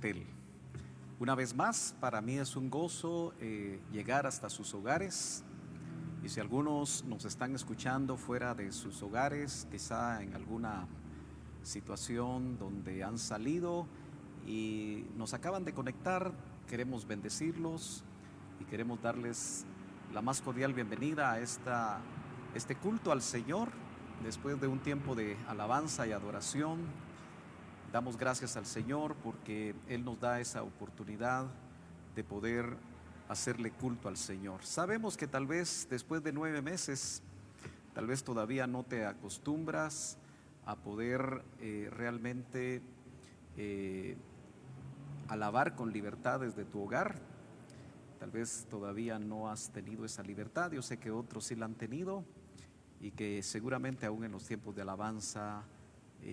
Betel. Una vez más, para mí es un gozo llegar hasta sus hogares. Y si algunos nos están escuchando fuera de sus hogares, quizá en alguna situación donde han salido y nos acaban de conectar, queremos bendecirlos y queremos darles la más cordial bienvenida a este culto al Señor. Después de un tiempo de alabanza y adoración, damos gracias al Señor porque Él nos da esa oportunidad de poder hacerle culto al Señor. Sabemos que tal vez después de 9 meses, tal vez todavía no te acostumbras a poder realmente alabar con libertad desde tu hogar. Tal vez todavía no has tenido esa libertad. Yo sé que otros sí la han tenido y que seguramente aún en los tiempos de alabanza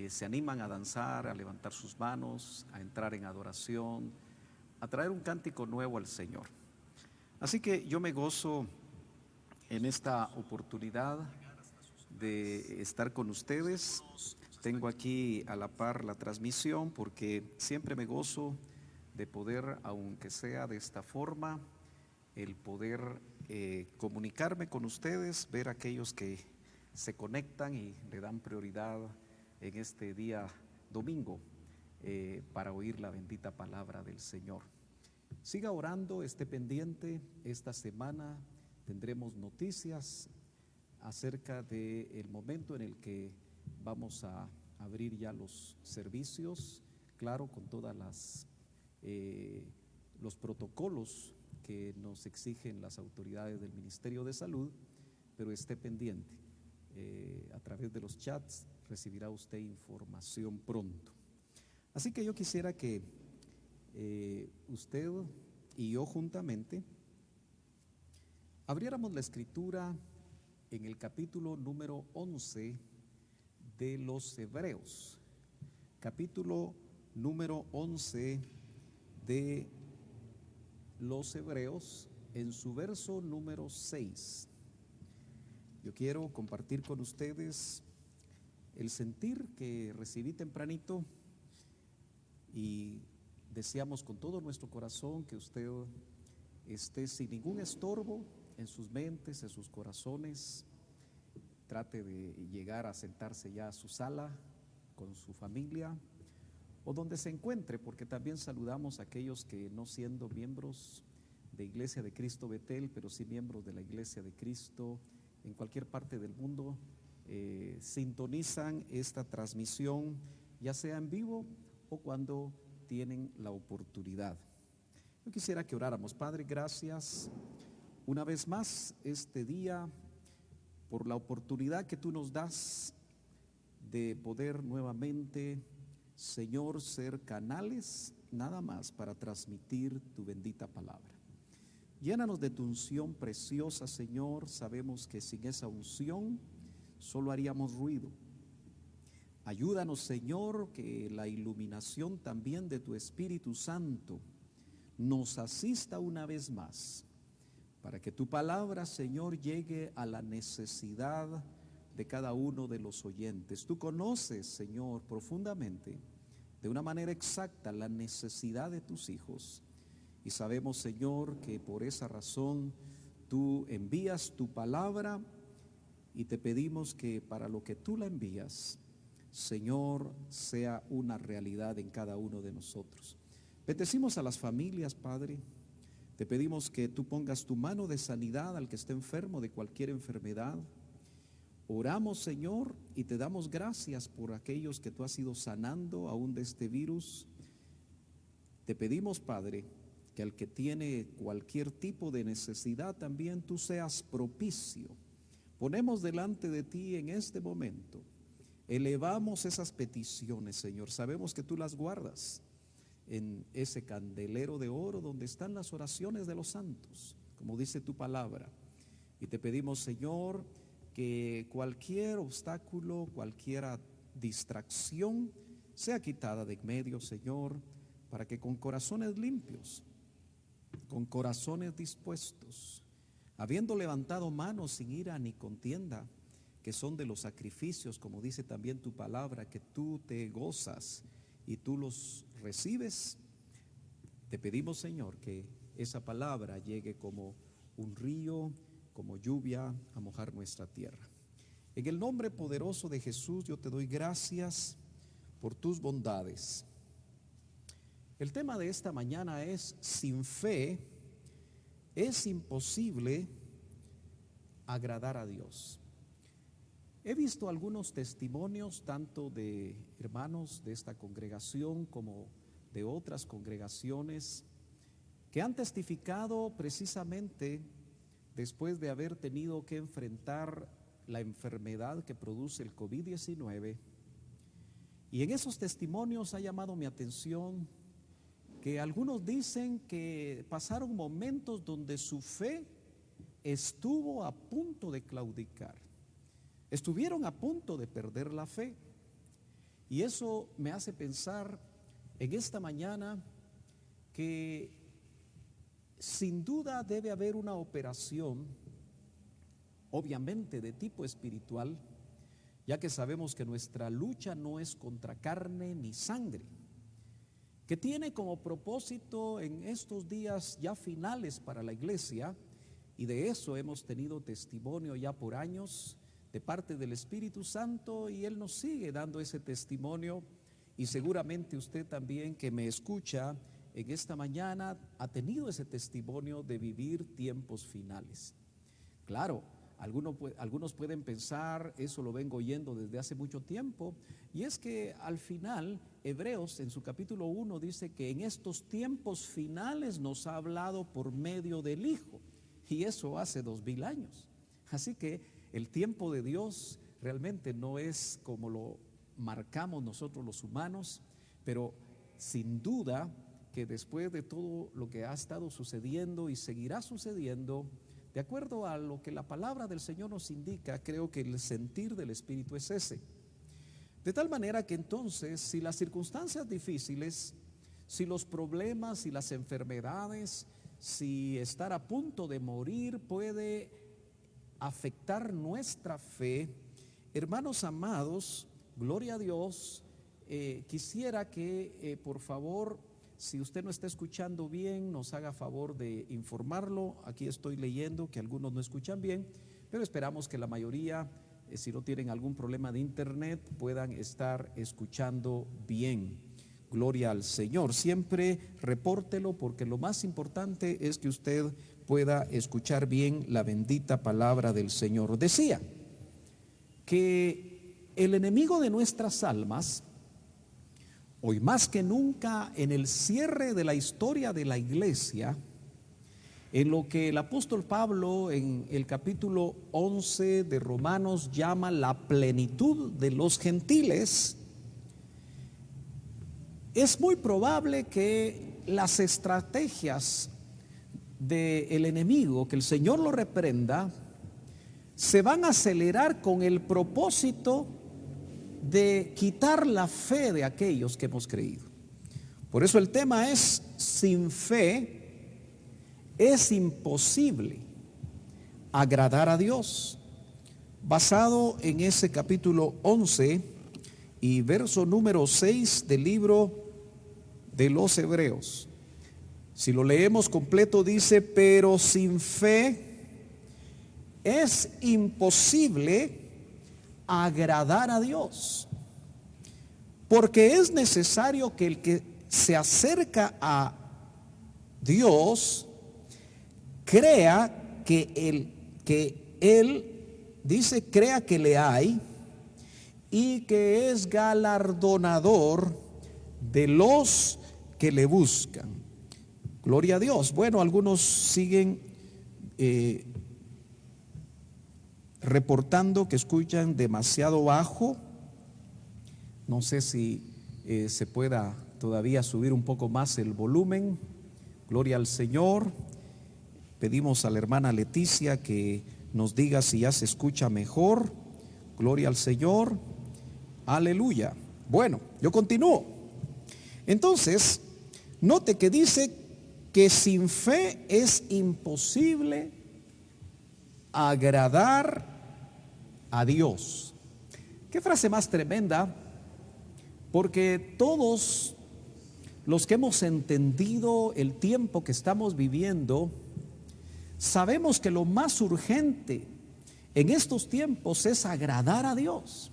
se animan a danzar, a levantar sus manos, a entrar en adoración, a traer un cántico nuevo al Señor. Así que yo me gozo en esta oportunidad de estar con ustedes. Tengo aquí a la par la transmisión porque siempre me gozo de poder, aunque sea de esta forma, el poder comunicarme con ustedes, ver a aquellos que se conectan y le dan prioridad en este día domingo para oír la bendita palabra del Señor. Siga orando, esté pendiente. Esta semana tendremos noticias acerca del momento en el que vamos a abrir ya los servicios, claro, con todas los protocolos que nos exigen las autoridades del Ministerio de Salud, pero esté pendiente. A través de los chats recibirá usted información pronto. Así que yo quisiera que usted y yo juntamente abriéramos la escritura en el capítulo número 11 de los Hebreos, capítulo número 11 de los Hebreos, en su verso número 6. Yo quiero compartir con ustedes el sentir que recibí tempranito y deseamos con todo nuestro corazón que usted esté sin ningún estorbo en sus mentes, en sus corazones. Trate de llegar a sentarse ya a su sala con su familia o donde se encuentre, porque también saludamos a aquellos que no siendo miembros de Iglesia de Cristo Betel, pero sí miembros de la Iglesia de Cristo en cualquier parte del mundo, sintonizan esta transmisión, ya sea en vivo o cuando tienen la oportunidad. Yo quisiera que oráramos. Padre, gracias una vez más este día por la oportunidad que tú nos das de poder nuevamente, Señor, ser canales nada más para transmitir tu bendita palabra. Llénanos de tu unción preciosa, Señor. Sabemos que sin esa unción solo haríamos ruido. Ayúdanos, Señor, que la iluminación también de tu Espíritu Santo nos asista una vez más, para que tu palabra, Señor, llegue a la necesidad de cada uno de los oyentes. Tú conoces, Señor, profundamente, de una manera exacta, la necesidad de tus hijos. Y sabemos, Señor, que por esa razón tú envías tu palabra y te pedimos que para lo que tú la envías, Señor, sea una realidad en cada uno de nosotros. Bendecimos a las familias, Padre. Te pedimos que tú pongas tu mano de sanidad al que esté enfermo de cualquier enfermedad. Oramos, Señor, y te damos gracias por aquellos que tú has ido sanando aún de este virus. Te pedimos, Padre, que al que tiene cualquier tipo de necesidad también tú seas propicio. Ponemos delante de ti en este momento, elevamos esas peticiones, Señor. Sabemos que tú las guardas en ese candelero de oro donde están las oraciones de los santos, como dice tu palabra. Y te pedimos, Señor, que cualquier obstáculo, cualquier distracción sea quitada de en medio, Señor, para que con corazones limpios, con corazones dispuestos, habiendo levantado manos sin ira ni contienda, que son de los sacrificios, como dice también tu palabra, que tú te gozas y tú los recibes, Te pedimos, Señor, que esa palabra llegue como un río, como lluvia a mojar nuestra tierra. En el nombre poderoso de Jesús yo te doy gracias por tus bondades. El tema de esta mañana es: sin fe es imposible agradar a Dios. He visto algunos testimonios tanto de hermanos de esta congregación como de otras congregaciones que han testificado precisamente después de haber tenido que enfrentar la enfermedad que produce el COVID-19. Y en esos testimonios ha llamado mi atención que algunos dicen que pasaron momentos donde su fe estuvo a punto de claudicar. Estuvieron a punto de perder la fe. Y eso me hace pensar en esta mañana que sin duda debe haber una operación, obviamente de tipo espiritual, ya que sabemos que nuestra lucha no es contra carne ni sangre, que tiene como propósito en estos días ya finales para la iglesia, y de eso hemos tenido testimonio ya por años de parte del Espíritu Santo, y Él nos sigue dando ese testimonio. Y seguramente usted también que me escucha en esta mañana ha tenido ese testimonio de vivir tiempos finales. Claro, algunos pueden pensar, eso lo vengo oyendo desde hace mucho tiempo, y es que al final Hebreos en su capítulo 1 dice que en estos tiempos finales nos ha hablado por medio del Hijo, y eso hace 2000 años. Así que el tiempo de Dios realmente no es como lo marcamos nosotros los humanos, pero sin duda que después de todo lo que ha estado sucediendo y seguirá sucediendo, de acuerdo a lo que la palabra del Señor nos indica, creo que el sentir del Espíritu es ese. De tal manera que entonces, si las circunstancias difíciles, si los problemas, si las enfermedades, si estar a punto de morir puede afectar nuestra fe, hermanos amados, gloria a Dios. Quisiera que por favor, si usted no está escuchando bien, nos haga favor de informarlo. Aquí estoy leyendo que algunos no escuchan bien, pero esperamos que la mayoría, si no tienen algún problema de internet, puedan estar escuchando bien. Gloria al Señor. Siempre repórtelo, porque lo más importante es que usted pueda escuchar bien la bendita palabra del Señor. Decía que el enemigo de nuestras almas, hoy más que nunca en el cierre de la historia de la iglesia, en lo que el apóstol Pablo en el capítulo 11 de Romanos llama la plenitud de los gentiles, es muy probable que las estrategias del enemigo, que el Señor lo reprenda, se van a acelerar con el propósito de quitar la fe de aquellos que hemos creído. Por eso el tema es: sin fe es imposible agradar a Dios. Basado en ese capítulo 11 y verso número 6 del libro de los Hebreos, si lo leemos completo, dice: pero sin fe es imposible agradar a Dios, porque es necesario que el que se acerca a Dios crea que él dice, crea que le hay y que es galardonador de los que le buscan. Gloria a Dios. Bueno, algunos siguen reportando que escuchan demasiado bajo. No sé si se pueda todavía subir un poco más el volumen. Gloria al Señor. Pedimos a la hermana Leticia que nos diga si ya se escucha mejor. Gloria al Señor. Aleluya. Bueno, yo continúo. Entonces, note que dice que sin fe es imposible agradar a Dios. Qué frase más tremenda, porque todos los que hemos entendido el tiempo que estamos viviendo, sabemos que lo más urgente en estos tiempos es agradar a Dios.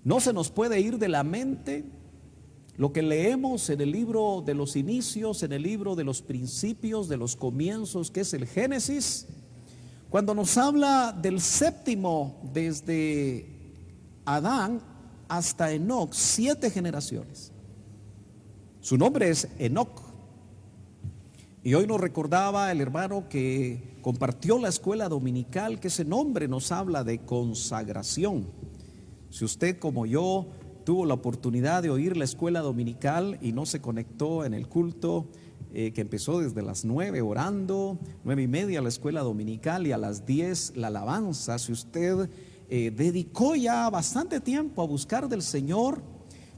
No se nos puede ir de la mente lo que leemos en el libro de los inicios, en el libro de los principios, de los comienzos, que es el Génesis, cuando nos habla del séptimo desde Adán hasta Enoc, 7 generaciones. Su nombre es Enoc. Y hoy nos recordaba el hermano que compartió la escuela dominical que ese nombre nos habla de consagración. Si usted, como yo, tuvo la oportunidad de oír la escuela dominical y no se conectó en el culto que empezó desde las 9 orando, 9:30 la escuela dominical y a las 10 la alabanza, si usted dedicó ya bastante tiempo a buscar del Señor,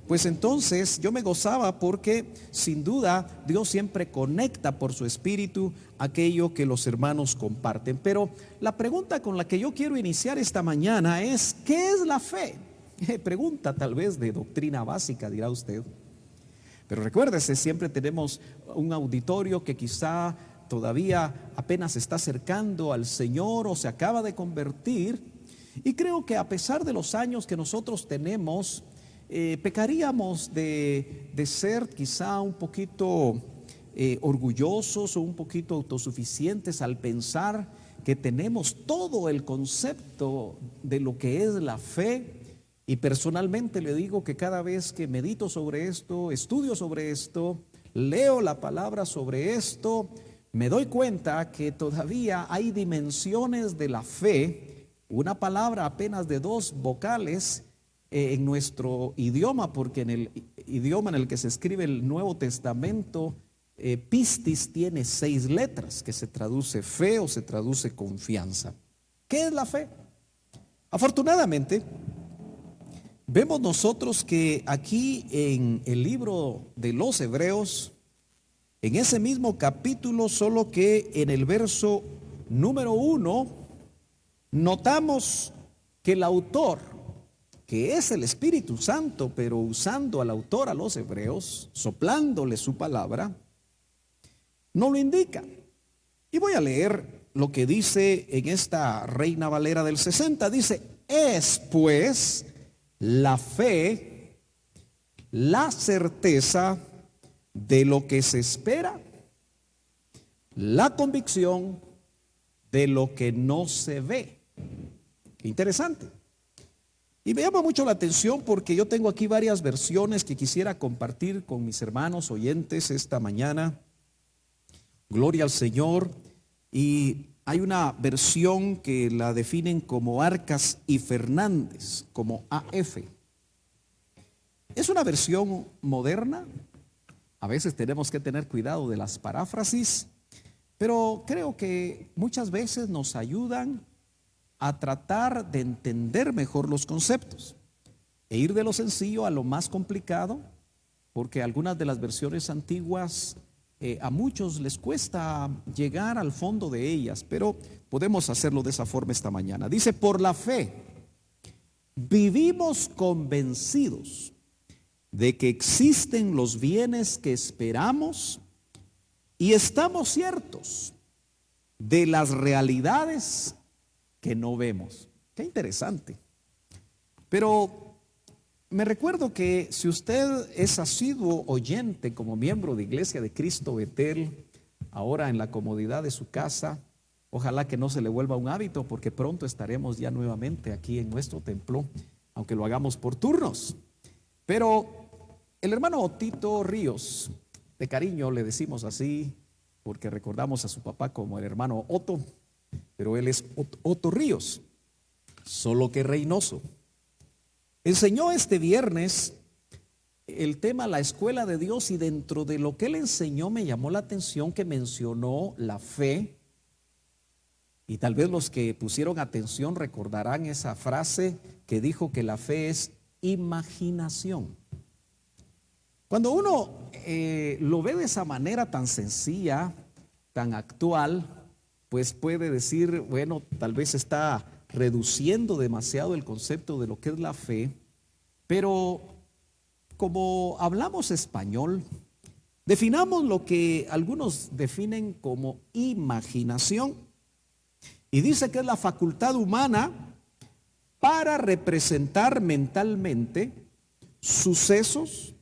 pues entonces yo me gozaba, porque sin duda Dios siempre conecta por su espíritu aquello que los hermanos comparten. Pero la pregunta con la que yo quiero iniciar esta mañana es: ¿qué es la fe? Pregunta tal vez de doctrina básica, dirá usted. Pero recuérdese, siempre tenemos un auditorio que quizá todavía apenas está acercando al Señor o se acaba de convertir. Y creo que a pesar de los años que nosotros tenemos, pecaríamos de ser quizá un poquito orgullosos o un poquito autosuficientes al pensar que tenemos todo el concepto de lo que es la fe. Y personalmente le digo que cada vez que medito sobre esto, estudio sobre esto, leo la palabra sobre esto, me doy cuenta que todavía hay dimensiones de la fe, una palabra apenas de 2 vocales en nuestro idioma, porque en el idioma en el que se escribe el Nuevo Testamento, pistis tiene 6 letras, que se traduce fe o se traduce confianza. ¿Qué es la fe? Afortunadamente, vemos nosotros que aquí en el libro de los Hebreos, en ese mismo capítulo, solo que en el verso número 1, notamos que el autor, que es el Espíritu Santo, pero usando al autor a los hebreos, soplándole su palabra, no lo indica. Y voy a leer lo que dice en esta Reina Valera del 60. Dice: es pues la fe, la certeza de lo que se espera, la convicción de lo que no se ve. Qué interesante. Y me llama mucho la atención porque yo tengo aquí varias versiones que quisiera compartir con mis hermanos oyentes esta mañana. Gloria al Señor. Y hay una versión que la definen como Arcas y Fernández, como AF. Es una versión moderna. A veces tenemos que tener cuidado de las paráfrasis, pero creo que muchas veces nos ayudan a tratar de entender mejor los conceptos e ir de lo sencillo a lo más complicado, porque algunas de las versiones antiguas a muchos les cuesta llegar al fondo de ellas, pero podemos hacerlo de esa forma esta mañana. Dice: por la fe vivimos convencidos de que existen los bienes que esperamos y estamos ciertos de las realidades que no vemos. Qué interesante. Pero me recuerdo que si usted es asiduo oyente como miembro de Iglesia de Cristo Betel, ahora en la comodidad de su casa, ojalá que no se le vuelva un hábito, porque pronto estaremos ya nuevamente aquí en nuestro templo, aunque lo hagamos por turnos. Pero el hermano Otito Ríos, de cariño le decimos así, porque recordamos a su papá como el hermano Otto, pero él es Otto Ríos, solo que Reynoso. Enseñó este viernes el tema la escuela de Dios, y dentro de lo que él enseñó me llamó la atención que mencionó la fe. Y tal vez los que pusieron atención recordarán esa frase que dijo que la fe es imaginación. Cuando uno lo ve de esa manera tan sencilla, tan actual, pues puede decir, bueno, tal vez está reduciendo demasiado el concepto de lo que es la fe, pero como hablamos español, definamos lo que algunos definen como imaginación. Y dice que es la facultad humana para representar mentalmente sucesos,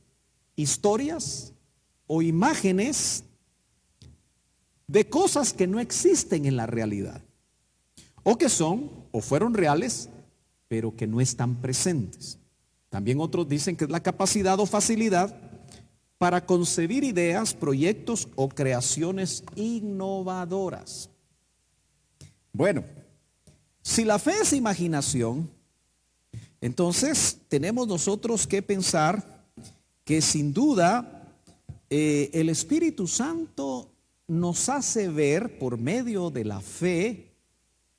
historias o imágenes de cosas que no existen en la realidad, o que son o fueron reales, pero que no están presentes. También otros dicen que es la capacidad o facilidad para concebir ideas, proyectos o creaciones innovadoras. Bueno, si la fe es imaginación, entonces tenemos nosotros que pensar que sin duda el Espíritu Santo nos hace ver por medio de la fe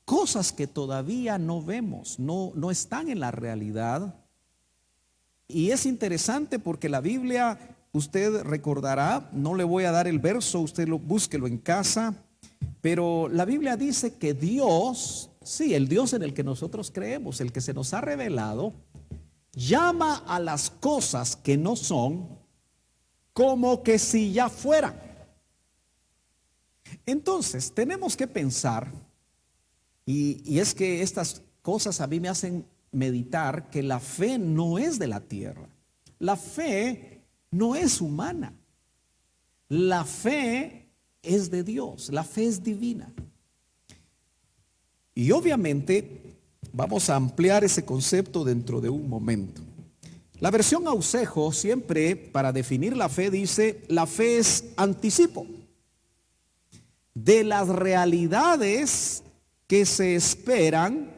cosas que todavía no vemos, no están en la realidad. Y es interesante porque la Biblia, usted recordará, no le voy a dar el verso, usted búsquelo en casa, pero la Biblia dice que Dios, sí, el Dios en el que nosotros creemos, el que se nos ha revelado, llama a las cosas que no son como que si ya fueran. Entonces, tenemos que pensar, y es que estas cosas a mí me hacen meditar que la fe no es de la tierra. La fe no es humana. La fe es de Dios, la fe es divina. Y obviamente vamos a ampliar ese concepto dentro de un momento. La versión Ausejo siempre para definir la fe dice, la fe es anticipo de las realidades que se esperan.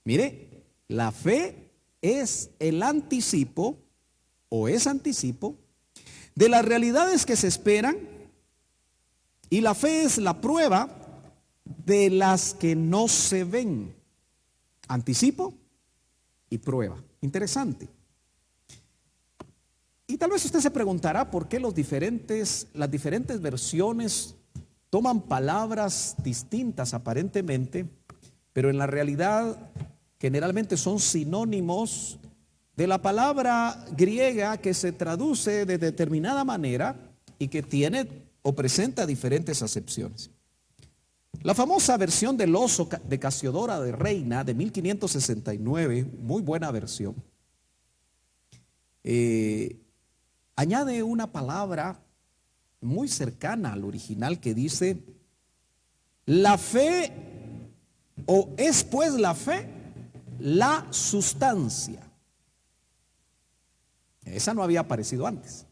Mire, la fe es el anticipo o es anticipo de las realidades que se esperan, y la fe es la prueba de las que no se ven. Anticipo y prueba. Interesante. Y tal vez usted se preguntará por qué las diferentes versiones toman palabras distintas aparentemente, pero en la realidad generalmente son sinónimos de la palabra griega que se traduce de determinada manera y que tiene o presenta diferentes acepciones. La famosa versión del oso de Casiodoro de Reina de 1569, muy buena versión, añade una palabra muy cercana al original que dice, la fe, o es pues la fe, la sustancia. Esa no había aparecido antes.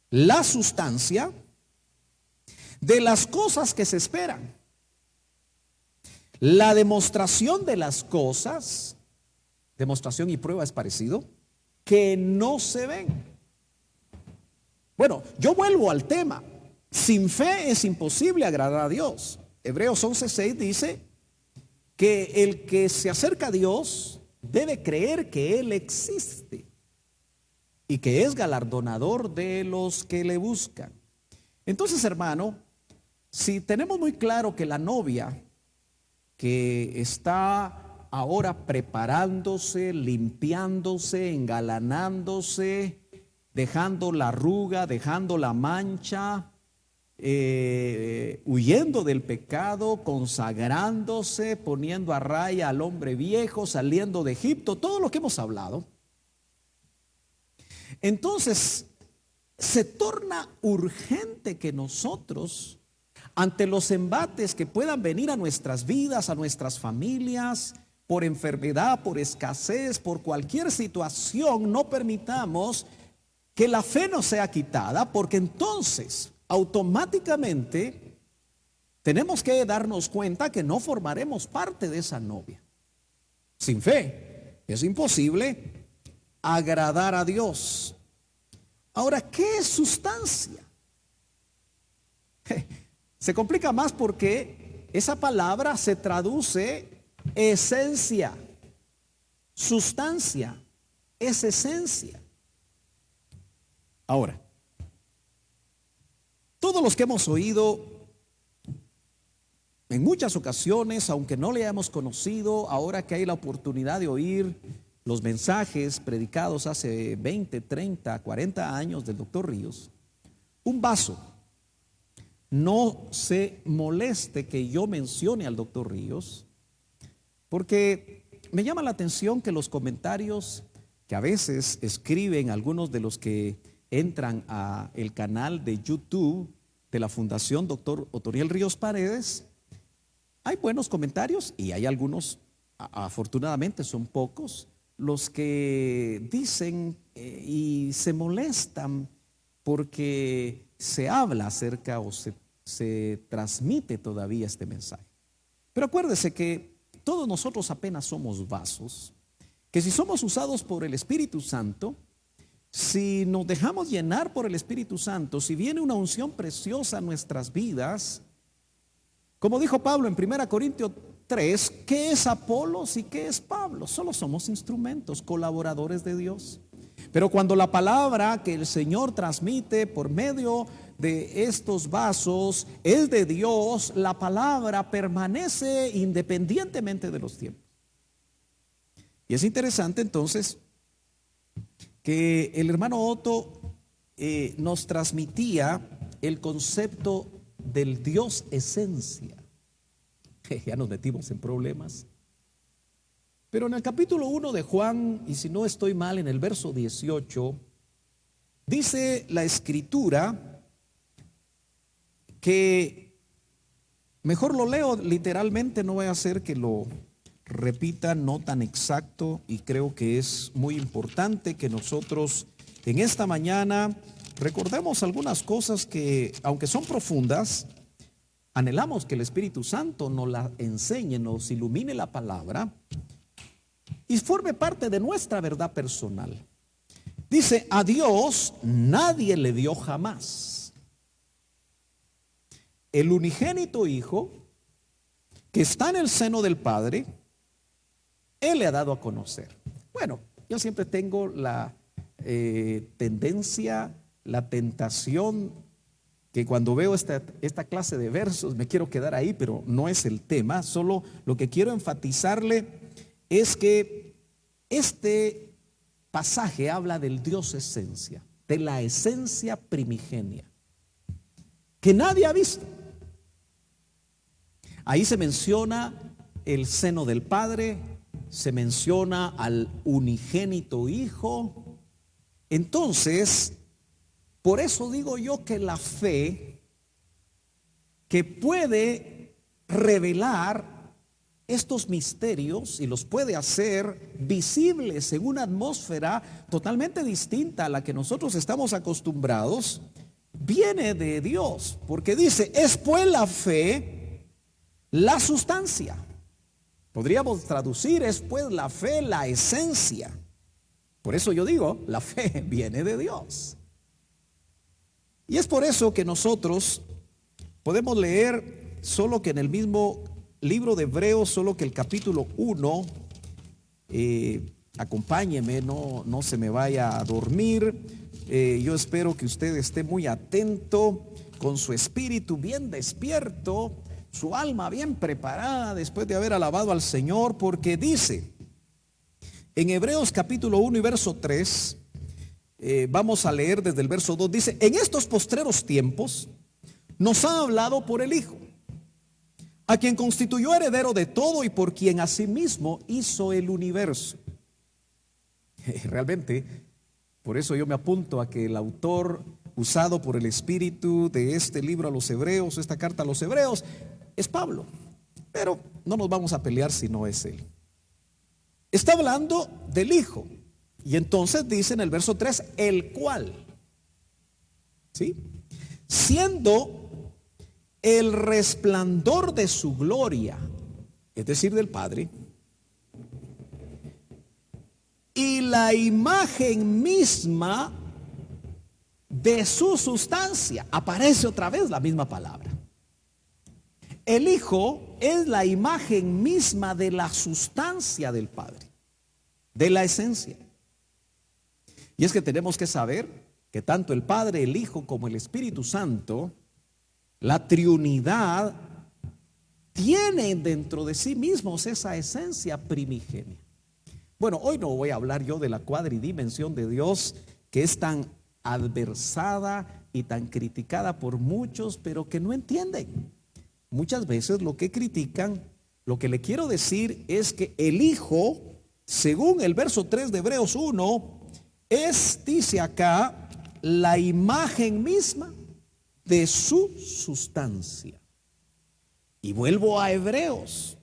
La sustancia de las cosas que se esperan. La demostración de las cosas, demostración y prueba es parecido, que no se ven. Bueno, yo vuelvo al tema. Sin fe es imposible agradar a Dios. Hebreos 11:6 dice que el que se acerca a Dios debe creer que Él existe y que es galardonador de los que le buscan. Entonces, hermano, si tenemos muy claro que la novia que está ahora preparándose, limpiándose, engalanándose, dejando la arruga, dejando la mancha, huyendo del pecado, consagrándose, poniendo a raya al hombre viejo, saliendo de Egipto, todo lo que hemos hablado, entonces se torna urgente que nosotros, ante los embates que puedan venir a nuestras vidas, a nuestras familias, por enfermedad, por escasez, por cualquier situación, no permitamos que la fe nos sea quitada, porque entonces automáticamente tenemos que darnos cuenta que no formaremos parte de esa novia. Sin fe es imposible agradar a Dios. Ahora, ¿qué es sustancia? Se complica más porque esa palabra se traduce esencia. Sustancia es esencia. Ahora, todos los que hemos oído en muchas ocasiones, aunque no le hayamos conocido, ahora que hay la oportunidad de oír los mensajes predicados hace 20, 30, 40 años del doctor Ríos, un vaso. No se moleste que yo mencione al doctor Ríos, porque me llama la atención que los comentarios que a veces escriben algunos de los que entran a el canal de YouTube de la Fundación Doctor Otoniel Ríos Paredes, hay buenos comentarios y hay algunos, afortunadamente son pocos, los que dicen y se molestan porque se habla acerca o se transmite todavía este mensaje. Pero acuérdese que todos nosotros apenas somos vasos, que si somos usados por el Espíritu Santo, si nos dejamos llenar por el Espíritu Santo, si viene una unción preciosa a nuestras vidas, como dijo Pablo en 1 Corintios 3, ¿qué es Apolos y qué es Pablo? Solo somos instrumentos, colaboradores de Dios. Pero cuando la palabra que el Señor transmite por medio de estos vasos es de Dios, la palabra permanece independientemente de los tiempos. Y es interesante entonces que el hermano Otto nos transmitía el concepto del Dios esencia. Ya nos metimos en problemas. Pero en el capítulo 1 de Juan, y si no estoy mal, en el verso 18, dice la escritura que, mejor lo leo literalmente, no voy a hacer que lo repita no tan exacto, y creo que es muy importante que nosotros en esta mañana recordemos algunas cosas que, aunque son profundas, anhelamos que el Espíritu Santo nos la enseñe, nos ilumine la palabra y forme parte de nuestra verdad personal. Dice, a Dios nadie le dio jamás. El unigénito Hijo que está en el seno del Padre, Él le ha dado a conocer. Bueno, yo siempre tengo la tendencia, la tentación, que cuando veo esta clase de versos me quiero quedar ahí, pero no es el tema. Solo lo que quiero enfatizarle es que este pasaje habla del Dios esencia, de la esencia primigenia, que nadie ha visto. Ahí se menciona el seno del Padre, se menciona al unigénito Hijo. Entonces, por eso digo yo que la fe que puede revelar estos misterios y los puede hacer visibles en una atmósfera totalmente distinta a la que nosotros estamos acostumbrados, viene de Dios, porque dice, es pues la fe la sustancia. Podríamos traducir, es pues la fe la esencia. Por eso yo digo, la fe viene de Dios. Y es por eso que nosotros podemos leer solo que en el mismo libro de Hebreos, solo que el capítulo 1, acompáñeme, no se me vaya a dormir. Yo espero que usted esté muy atento, con su espíritu bien despierto, su alma bien preparada después de haber alabado al Señor, porque dice en Hebreos capítulo 1 y verso 3, vamos a leer desde el verso 2, dice, en estos postreros tiempos nos ha hablado por el Hijo, a quien constituyó heredero de todo y por quien asimismo hizo el universo. Realmente, por eso yo me apunto a que el autor usado por el Espíritu de este libro a los Hebreos, esta carta a los Hebreos, es Pablo. Pero no nos vamos a pelear si no es él. Está hablando del Hijo. Y entonces dice en el verso 3, el cual, ¿sí?, siendo el resplandor de su gloria, es decir, del Padre, y la imagen misma de su sustancia. Aparece otra vez la misma palabra. El Hijo es la imagen misma de la sustancia del Padre, de la esencia. Y es que tenemos que saber que tanto el Padre, el Hijo como el Espíritu Santo, la Trinidad, tienen dentro de sí mismos esa esencia primigenia. Bueno, hoy no voy a hablar yo de la cuadridimensión de Dios, que es tan adversada y tan criticada por muchos, pero que no entienden. Muchas veces lo que critican, lo que le quiero decir es que el Hijo, según el verso 3 de Hebreos 1, es, dice acá, la imagen misma de su sustancia. Y vuelvo a Hebreos,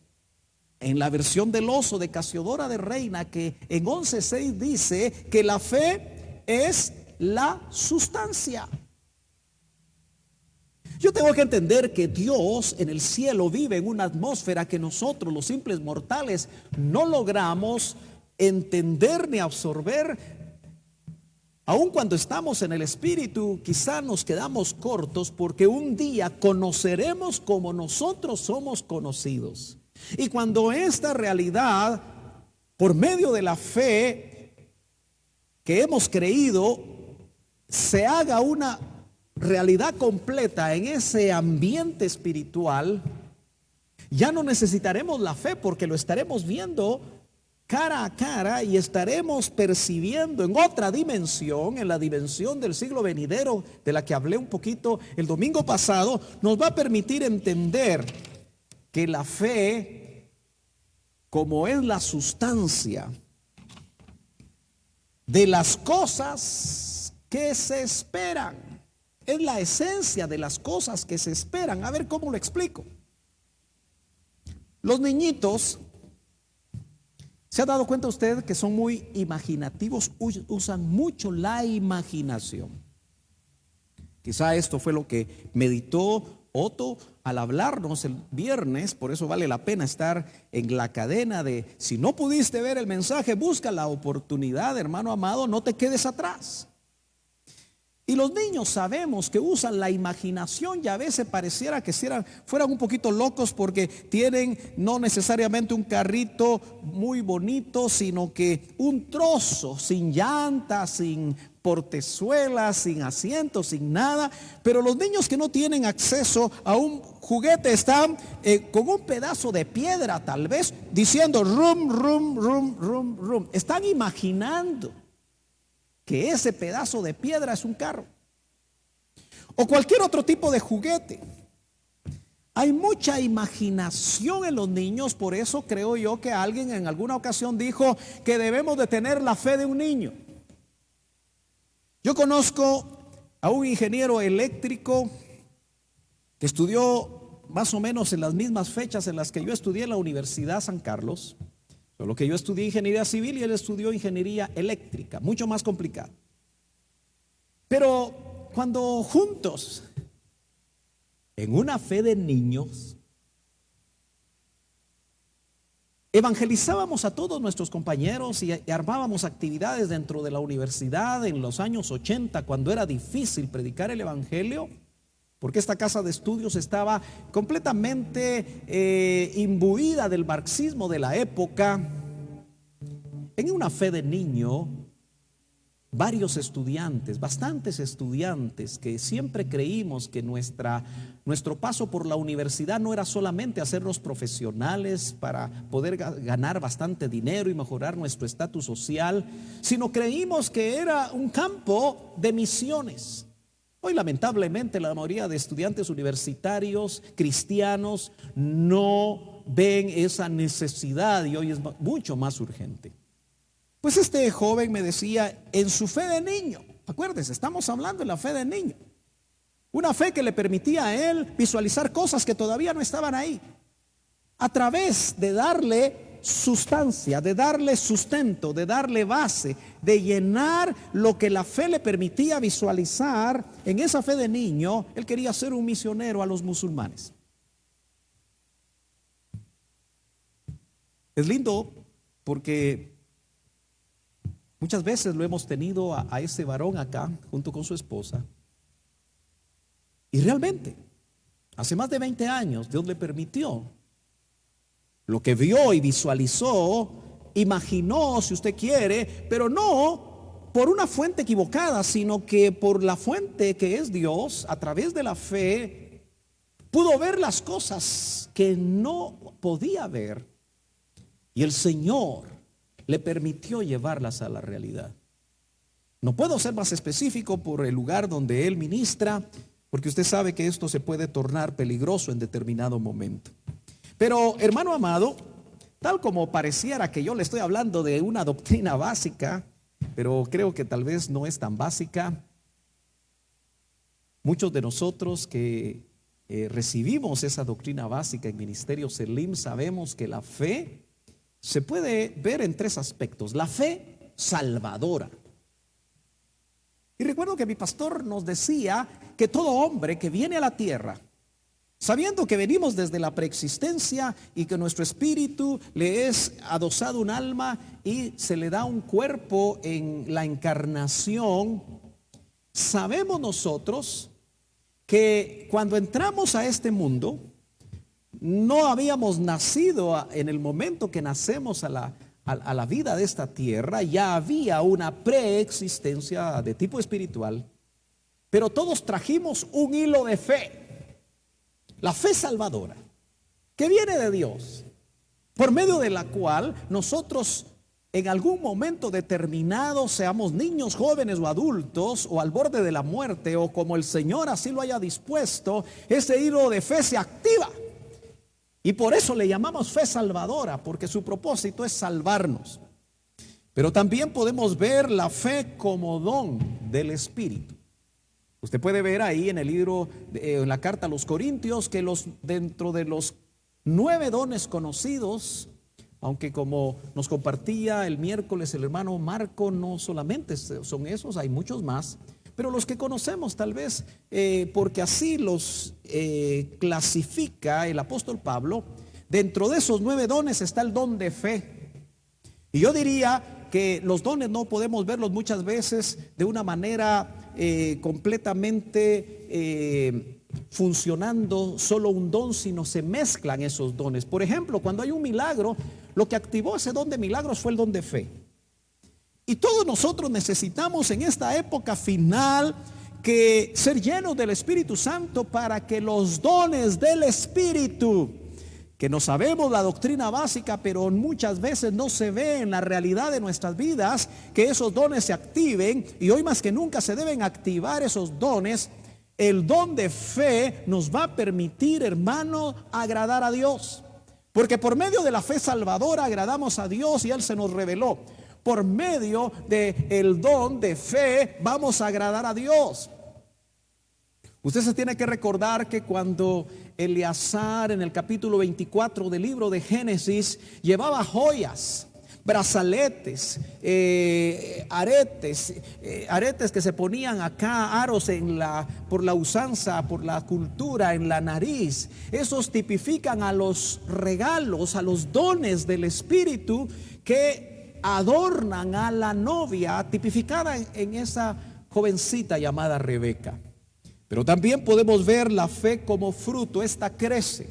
en la versión del Oso de Casiodora de Reina, que en 11:6 dice que la fe es la sustancia. Yo tengo que entender que Dios en el cielo vive en una atmósfera que nosotros, los simples mortales, no logramos entender ni absorber. Aun cuando estamos en el Espíritu, quizá nos quedamos cortos, porque un día conoceremos como nosotros somos conocidos. Y cuando esta realidad, por medio de la fe que hemos creído, se haga una realidad completa en ese ambiente espiritual, ya no necesitaremos la fe, porque lo estaremos viendo cara a cara y estaremos percibiendo en otra dimensión, en la dimensión del siglo venidero, de la que hablé un poquito el domingo pasado. Nos va a permitir entender que la fe, como es la sustancia de las cosas que se esperan, es la esencia de las cosas que se esperan. A ver cómo lo explico. Los niñitos, ¿se ha dado cuenta usted que son muy imaginativos? Usan mucho la imaginación. Quizá esto fue lo que meditó Otto al hablarnos el viernes. Por eso vale la pena estar en la cadena de, si no pudiste ver el mensaje, busca la oportunidad, hermano amado, no te quedes atrás. Y los niños sabemos que usan la imaginación, y a veces pareciera que fueran un poquito locos, porque tienen no necesariamente un carrito muy bonito, sino que un trozo sin llantas, sin portezuelas, sin asientos, sin nada. Pero los niños que no tienen acceso a un juguete están con un pedazo de piedra, tal vez, diciendo rum, rum, rum, rum, rum. Están imaginando que ese pedazo de piedra es un carro o cualquier otro tipo de juguete. Hay mucha imaginación en los niños. Por eso creo yo que alguien en alguna ocasión dijo que debemos de tener la fe de un niño. Yo conozco a un ingeniero eléctrico que estudió más o menos en las mismas fechas en las que yo estudié en la Universidad San Carlos. Solo que yo estudié ingeniería civil y él estudió ingeniería eléctrica, mucho más complicado. Pero cuando juntos, en una fe de niños, evangelizábamos a todos nuestros compañeros y armábamos actividades dentro de la universidad en los años 80, cuando era difícil predicar el evangelio, porque esta casa de estudios estaba completamente imbuida del marxismo de la época. En una fe de niño, varios estudiantes, bastantes estudiantes, que siempre creímos que nuestro paso por la universidad no era solamente hacernos profesionales para poder ganar bastante dinero y mejorar nuestro estatus social, sino creímos que era un campo de misiones. Hoy lamentablemente la mayoría de estudiantes universitarios cristianos no ven esa necesidad, y hoy es mucho más urgente. Pues este joven me decía, en su fe de niño, acuérdense, estamos hablando de la fe de niño, una fe que le permitía a él visualizar cosas que todavía no estaban ahí, a través de darle sustancia, de darle sustento, de darle base, de llenar lo que la fe le permitía visualizar. En esa fe de niño, él quería ser un misionero a los musulmanes. Es lindo porque muchas veces lo hemos tenido a ese varón acá junto con su esposa, y realmente hace más de 20 años Dios le permitió lo que vio y visualizó, imaginó, si usted quiere, pero no por una fuente equivocada, sino que por la fuente que es Dios. A través de la fe pudo ver las cosas que no podía ver, y el Señor le permitió llevarlas a la realidad. No puedo ser más específico por el lugar donde él ministra, porque usted sabe que esto se puede tornar peligroso en determinado momento. Pero, hermano amado, tal como pareciera que yo le estoy hablando de una doctrina básica, pero creo que tal vez no es tan básica, muchos de nosotros que recibimos esa doctrina básica en Ministerio Selim sabemos que la fe se puede ver en tres aspectos. La fe salvadora. Y recuerdo que mi pastor nos decía que todo hombre que viene a la tierra, sabiendo que venimos desde la preexistencia y que nuestro espíritu le es adosado un alma y se le da un cuerpo en la encarnación, sabemos nosotros que cuando entramos a este mundo, no habíamos nacido en el momento que nacemos a la vida de esta tierra, ya había una preexistencia de tipo espiritual, pero todos trajimos un hilo de fe, la fe salvadora, que viene de Dios, por medio de la cual nosotros en algún momento determinado, seamos niños, jóvenes o adultos, o al borde de la muerte, o como el Señor así lo haya dispuesto, ese hilo de fe se activa. Y por eso le llamamos fe salvadora, porque su propósito es salvarnos. Pero también podemos ver la fe como don del Espíritu. Usted puede ver ahí en el libro, en la carta a los Corintios, que dentro de los 9 dones conocidos, aunque como nos compartía el miércoles el hermano Marco, no solamente son esos, hay muchos más, pero los que conocemos tal vez, porque así los clasifica el apóstol Pablo, dentro de esos 9 dones está el don de fe. Y yo diría que los dones no podemos verlos muchas veces de una manera completamente funcionando solo un don, sino se mezclan esos dones. Por ejemplo, cuando hay un milagro, lo que activó ese don de milagros fue el don de fe. Y todos nosotros necesitamos en esta época final que ser llenos del Espíritu Santo para que los dones del Espíritu, que no sabemos la doctrina básica, pero muchas veces no se ve en la realidad de nuestras vidas, que esos dones se activen, y hoy más que nunca se deben activar esos dones. El don de fe nos va a permitir, hermano, agradar a Dios, porque por medio de la fe salvadora agradamos a Dios y Él se nos reveló. Por medio del don de fe vamos a agradar a Dios. Usted se tiene que recordar que cuando Eleazar en el capítulo 24 del libro de Génesis llevaba joyas, brazaletes, aretes que se ponían acá, aros por la usanza, por la cultura, en la nariz. Esos tipifican a los regalos, a los dones del Espíritu que adornan a la novia, tipificada en esa jovencita llamada Rebeca. Pero también podemos ver la fe como fruto. Esta crece.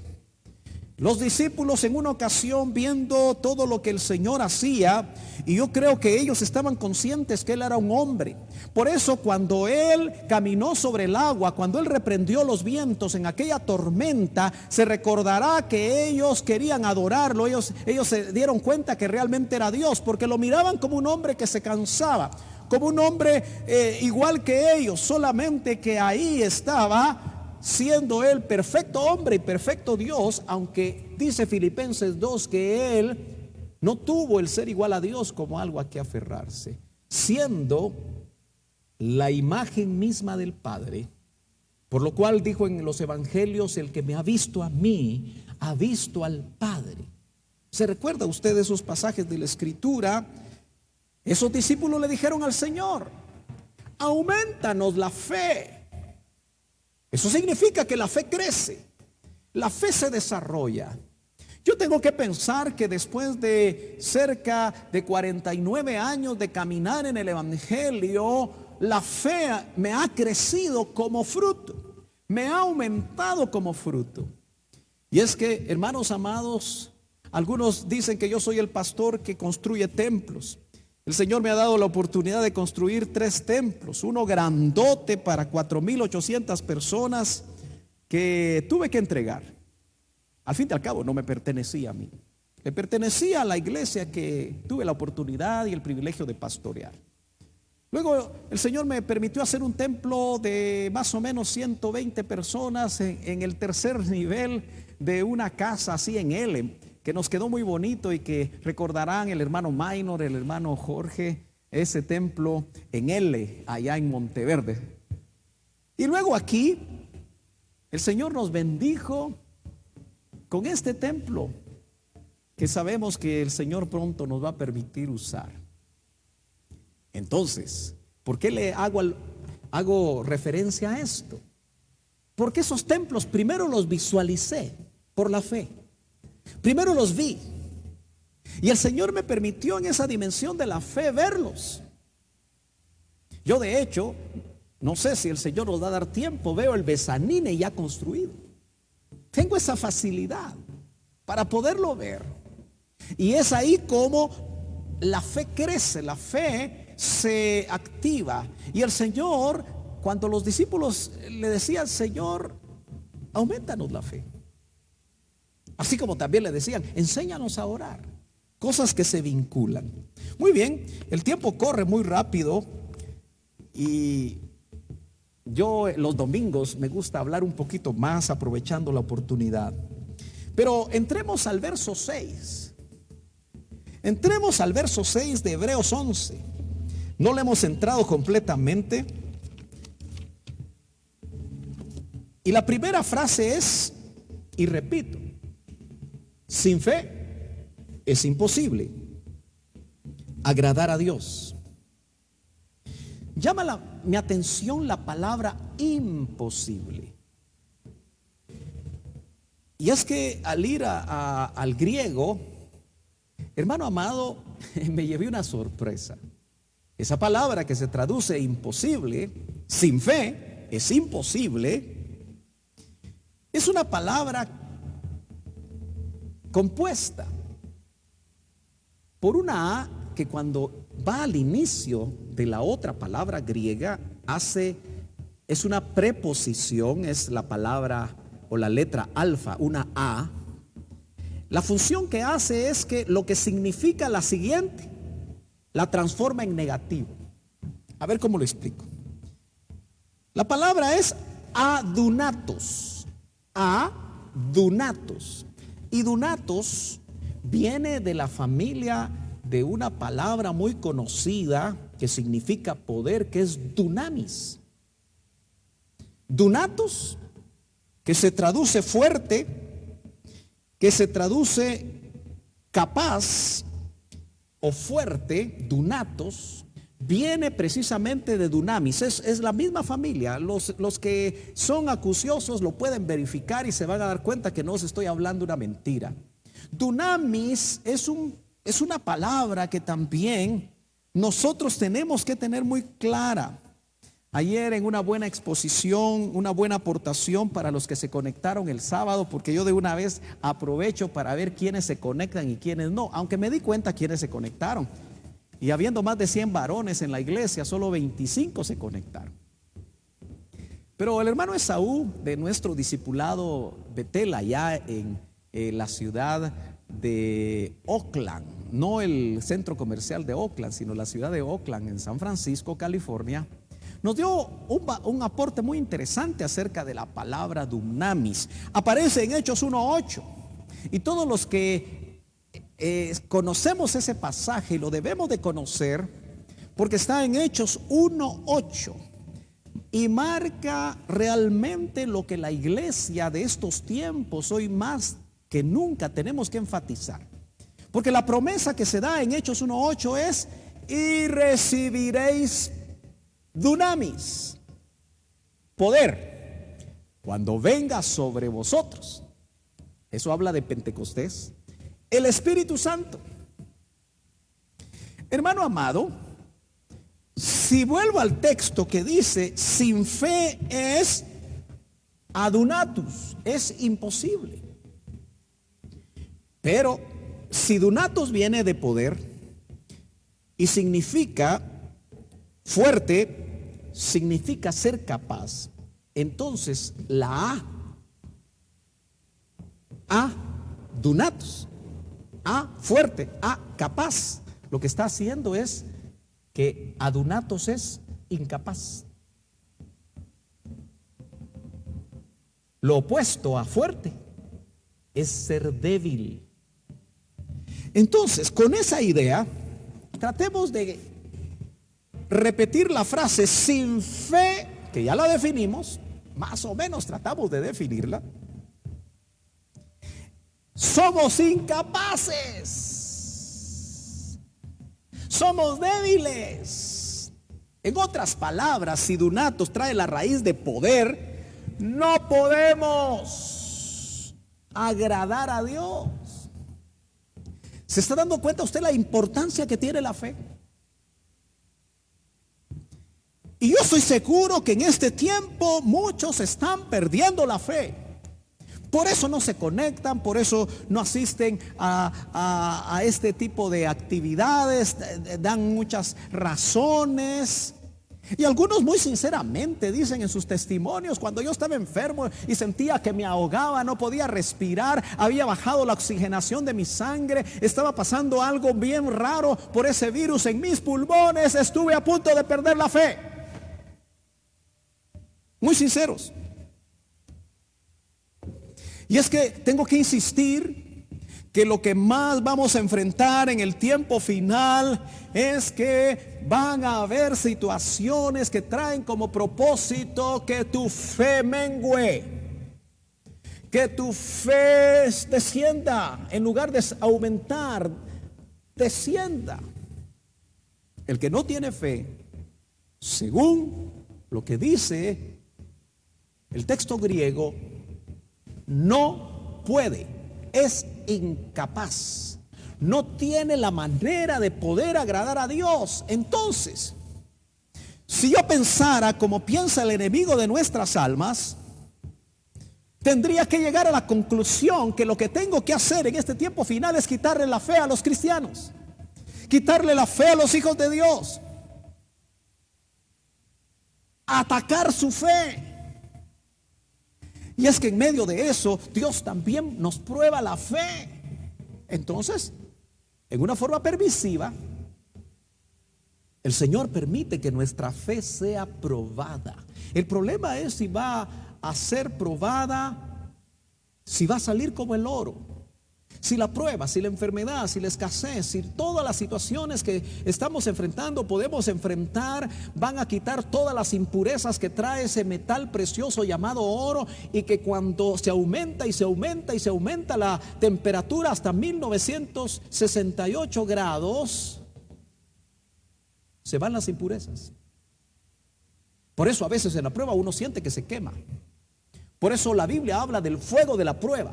Los discípulos en una ocasión, viendo todo lo que el Señor hacía, y yo creo que ellos estaban conscientes que Él era un hombre. Por eso cuando Él caminó sobre el agua, cuando Él reprendió los vientos en aquella tormenta, se recordará que ellos querían adorarlo. Ellos se dieron cuenta que realmente era Dios, porque lo miraban como un hombre que se cansaba, como un hombre igual que ellos, solamente que ahí estaba siendo Él perfecto hombre y perfecto Dios, aunque dice Filipenses 2 que Él no tuvo el ser igual a Dios como algo a que aferrarse, siendo la imagen misma del Padre, por lo cual dijo en los evangelios: el que me ha visto a mí, ha visto al Padre. ¿Se recuerda usted de esos pasajes de la Escritura? Esos discípulos le dijeron al Señor: aumentanos la fe. Eso significa que la fe crece, la fe se desarrolla. Yo tengo que pensar que después de cerca de 49 años de caminar en el evangelio, la fe me ha crecido como fruto, me ha aumentado como fruto. Y es que, hermanos amados, algunos dicen que yo soy el pastor que construye templos. El Señor me ha dado la oportunidad de construir 3 templos, uno grandote para 4,800 personas que tuve que entregar. Al fin y al cabo no me pertenecía a mí. Le pertenecía a la iglesia que tuve la oportunidad y el privilegio de pastorear. Luego el Señor me permitió hacer un templo de más o menos 120 personas en el tercer nivel de una casa así en L, que nos quedó muy bonito y que recordarán el hermano Minor, el hermano Jorge, ese templo en L, allá en Monteverde. Y luego aquí el Señor nos bendijo con este templo que sabemos que el Señor pronto nos va a permitir usar. Entonces, ¿por qué le hago referencia a esto? Porque esos templos primero los visualicé por la fe. Primero los vi. Y el Señor me permitió en esa dimensión de la fe verlos. Yo de hecho, no sé si el Señor nos va a dar tiempo, veo el Bezanine ya construido. Tengo esa facilidad para poderlo ver. Y es ahí como la fe crece, la fe se activa. Y el Señor, cuando los discípulos le decían: Señor, aumentanos la fe. Así como también le decían: enséñanos a orar. Cosas que se vinculan. Muy bien, el tiempo corre muy rápido. Y yo los domingos me gusta hablar un poquito más, aprovechando la oportunidad. Pero entremos al verso 6. Entremos al verso 6 de Hebreos 11. No le hemos entrado completamente. Y la primera frase es, y repito: sin fe es imposible agradar a Dios. Llama mi atención la palabra imposible. Y es que al ir al griego, hermano amado, me llevé una sorpresa. Esa palabra que se traduce imposible, sin fe es imposible, es una palabra compuesta por una A que cuando va al inicio de la otra palabra griega es una preposición, es la palabra o la letra alfa, una A. La función que hace es que lo que significa la siguiente la transforma en negativo. A ver cómo lo explico. La palabra es adunatos. Adunatos. Y dunatos viene de la familia de una palabra muy conocida que significa poder, que es dunamis. Dunatos, que se traduce fuerte, que se traduce capaz o fuerte. Dunatos viene precisamente de dunamis, es la misma familia. Los que son acuciosos lo pueden verificar y se van a dar cuenta que no os estoy hablando una mentira. Dunamis es una palabra que también nosotros tenemos que tener muy clara. Ayer en una buena exposición, una buena aportación para los que se conectaron el sábado, porque yo de una vez aprovecho para ver quiénes se conectan y quiénes no, aunque me di cuenta quiénes se conectaron. Y habiendo más de 100 varones en la iglesia, solo 25 se conectaron. Pero el hermano Esaú, de nuestro discipulado Betel, allá en la ciudad de Oakland, no el centro comercial de Oakland, sino la ciudad de Oakland en San Francisco, California, nos dio un aporte muy interesante acerca de la palabra dunamis. Aparece en Hechos 1:8. Y todos los que conocemos ese pasaje, y lo debemos de conocer, porque está en Hechos 1:8. Y marca realmente lo que la iglesia de estos tiempos, hoy más que nunca, tenemos que enfatizar. Porque la promesa que se da en Hechos 1:8 es: y recibiréis dunamis, poder, cuando venga sobre vosotros. Eso habla de Pentecostés, el Espíritu Santo. Hermano amado, si vuelvo al texto que dice: sin fe es adunatus, es imposible. Pero si dunatus viene de poder y significa fuerte, significa ser capaz, entonces la A, dunatus, a fuerte, a capaz. Lo que está haciendo es que adunatos es incapaz. Lo opuesto a fuerte es ser débil. Entonces, con esa idea, tratemos de repetir la frase: sin fe, que ya la definimos, más o menos tratamos de definirla. Somos incapaces, somos débiles. En otras palabras, si dunatos trae la raíz de poder, no podemos agradar a Dios. ¿Se está dando cuenta usted la importancia que tiene la fe? Y yo estoy seguro que en este tiempo muchos están perdiendo la fe. Por eso no se conectan, por eso no asisten a este tipo de actividades, dan muchas razones. Y algunos muy sinceramente dicen en sus testimonios: cuando yo estaba enfermo y sentía que me ahogaba, no podía respirar, había bajado la oxigenación de mi sangre, estaba pasando algo bien raro por ese virus en mis pulmones, estuve a punto de perder la fe. Muy sinceros. Y es que tengo que insistir que lo que más vamos a enfrentar en el tiempo final es que van a haber situaciones que traen como propósito que tu fe mengüe, que tu fe descienda, en lugar de aumentar, descienda. El que no tiene fe, según lo que dice el texto griego, no puede, es incapaz, no tiene la manera de poder agradar a Dios. Entonces, si yo pensara como piensa el enemigo de nuestras almas, tendría que llegar a la conclusión que lo que tengo que hacer en este tiempo final es quitarle la fe a los cristianos, quitarle la fe a los hijos de Dios, atacar su fe. Y es que en medio de eso Dios también nos prueba la fe. Entonces, en una forma permisiva, el Señor permite que nuestra fe sea probada. El problema es si va a ser probada, si va a salir como el oro. Si la prueba, si la enfermedad, si la escasez, si todas las situaciones que estamos enfrentando, podemos enfrentar, van a quitar todas las impurezas que trae ese metal precioso llamado oro, y que cuando se aumenta y se aumenta y se aumenta la temperatura hasta 1968 grados, se van las impurezas. Por eso a veces en la prueba uno siente que se quema. Por eso la Biblia habla del fuego de la prueba.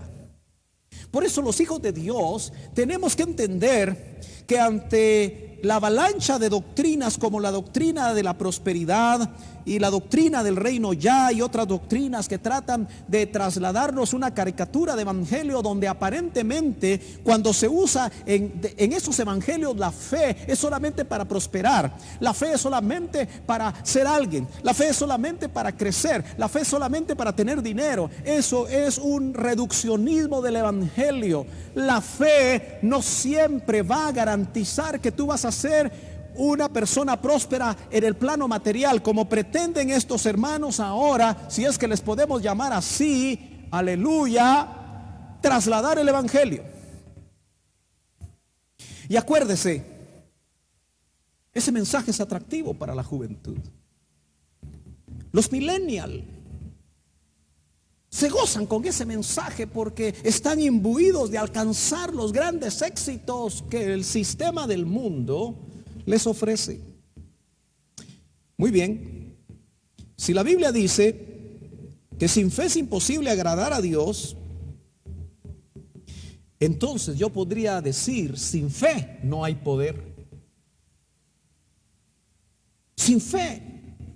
Por eso los hijos de Dios tenemos que entender que ante la avalancha de doctrinas como la doctrina de la prosperidad y la doctrina del reino ya y otras doctrinas que tratan de trasladarnos una caricatura de evangelio donde aparentemente cuando se usa en esos evangelios la fe es solamente para prosperar, la fe es solamente para ser alguien, la fe es solamente para crecer, la fe es solamente para tener dinero. Eso es un reduccionismo del evangelio. La fe no siempre va a garantizar que tú vas a ser una persona próspera en el plano material, como pretenden estos hermanos ahora, si es que les podemos llamar así, aleluya, trasladar el evangelio. Y acuérdese, ese mensaje es atractivo para la juventud. Los millennials se gozan con ese mensaje porque están imbuidos de alcanzar los grandes éxitos que el sistema del mundo les ofrece. Muy bien, si la Biblia dice que sin fe es imposible agradar a Dios, entonces yo podría decir: sin fe no hay poder. Sin fe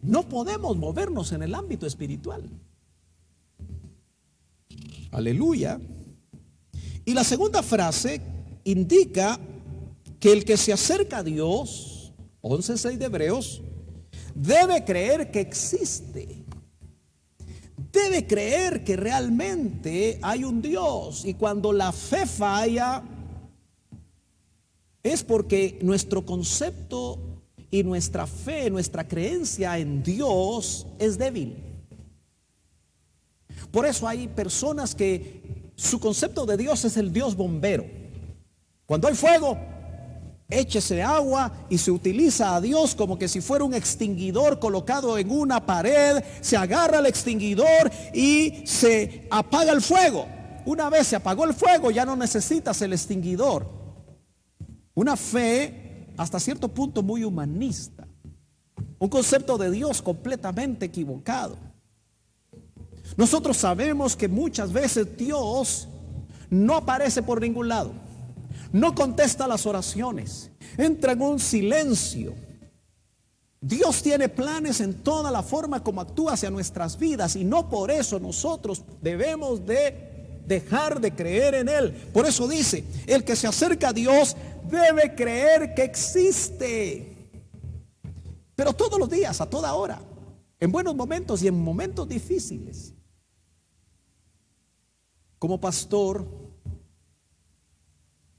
no podemos movernos en el ámbito espiritual. Aleluya. Y la segunda frase indica que el que se acerca a Dios, 11:6 de Hebreos, debe creer que existe. Debe creer que realmente hay un Dios. Y cuando la fe falla, es porque nuestro concepto y nuestra fe, nuestra creencia en Dios es débil. Por eso hay personas que su concepto de Dios es el Dios bombero. Cuando hay fuego, échese agua, y se utiliza a Dios como que si fuera un extinguidor colocado en una pared. Se agarra el extinguidor y se apaga el fuego. Una vez se apagó el fuego, ya no necesitas el extinguidor. Una fe hasta cierto punto muy humanista, un concepto de Dios completamente equivocado. Nosotros sabemos que muchas veces Dios no aparece por ningún lado, no contesta las oraciones, entra en un silencio. Dios tiene planes en toda la forma como actúa hacia nuestras vidas, y no por eso nosotros debemos de dejar de creer en Él. Por eso dice, el que se acerca a Dios debe creer que existe. Pero todos los días, a toda hora, en buenos momentos y en momentos difíciles. Como pastor,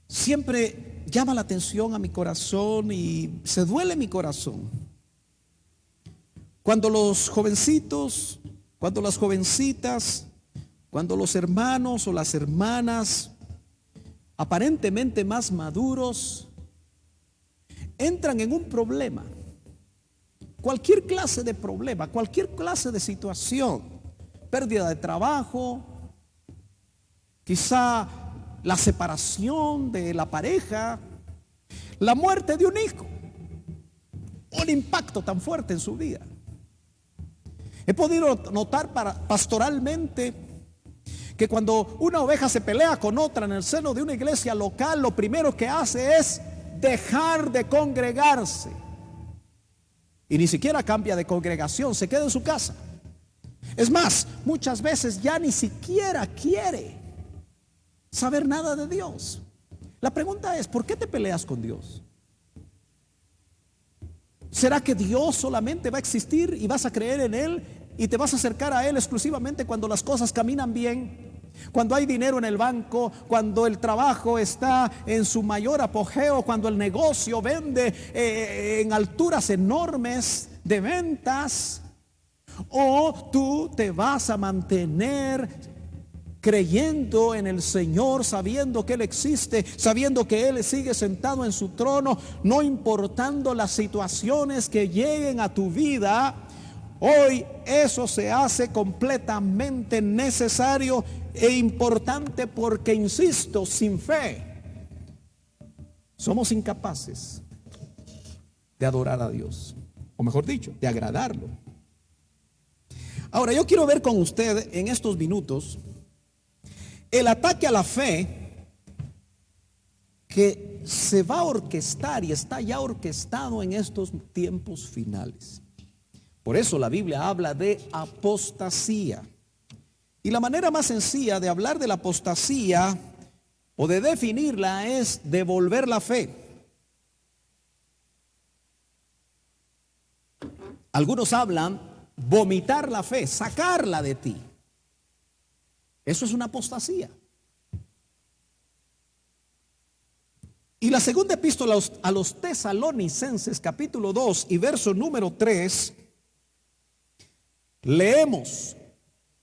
siempre llama la atención a mi corazón y se duele mi corazón cuando los jovencitos, cuando las jovencitas, cuando los hermanos o las hermanas aparentemente más maduros entran en un problema, cualquier clase de problema, cualquier clase de situación, pérdida de trabajo, quizá la separación de la pareja, la muerte de un hijo, un impacto tan fuerte en su vida. He podido notar pastoralmente que cuando una oveja se pelea con otra en el seno de una iglesia local, lo primero que hace es dejar de congregarse. Y ni siquiera cambia de congregación, se queda en su casa. Es más, muchas veces ya ni siquiera quiere saber nada de Dios. La pregunta es, ¿por qué te peleas con Dios? ¿Será que Dios solamente va a existir y vas a creer en Él y te vas a acercar a Él exclusivamente cuando las cosas caminan bien? Cuando hay dinero en el banco, cuando el trabajo está en su mayor apogeo, cuando el negocio vende en alturas enormes de ventas. ¿O tú te vas a mantener creyendo en el Señor, sabiendo que Él existe, sabiendo que Él sigue sentado en su trono, no importando las situaciones que lleguen a tu vida? Hoy eso se hace completamente necesario e importante, porque, insisto, sin fe somos incapaces de adorar a Dios, o mejor dicho, de agradarlo. Ahora, yo quiero ver con usted en estos minutos el ataque a la fe que se va a orquestar y está ya orquestado en estos tiempos finales. Por eso la Biblia habla de apostasía. Y la manera más sencilla de hablar de la apostasía o de definirla es devolver la fe. Algunos hablan vomitar la fe, sacarla de ti. Eso es una apostasía. Y la segunda epístola a los Tesalonicenses, capítulo 2 y verso número 3, leemos: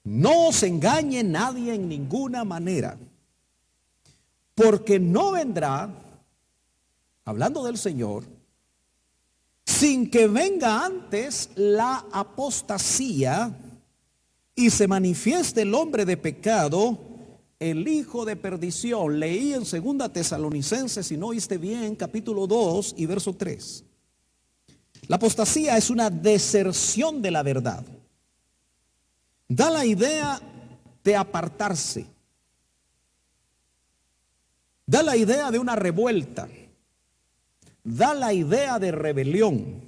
no os engañe nadie en ninguna manera, porque no vendrá, hablando del Señor, sin que venga antes la apostasía y se manifieste el hombre de pecado, el hijo de perdición. Leí en 2 Tesalonicenses, si no oíste bien, capítulo 2 y verso 3. La apostasía es una deserción de la verdad. Da la idea de apartarse. Da la idea de una revuelta. Da la idea de rebelión.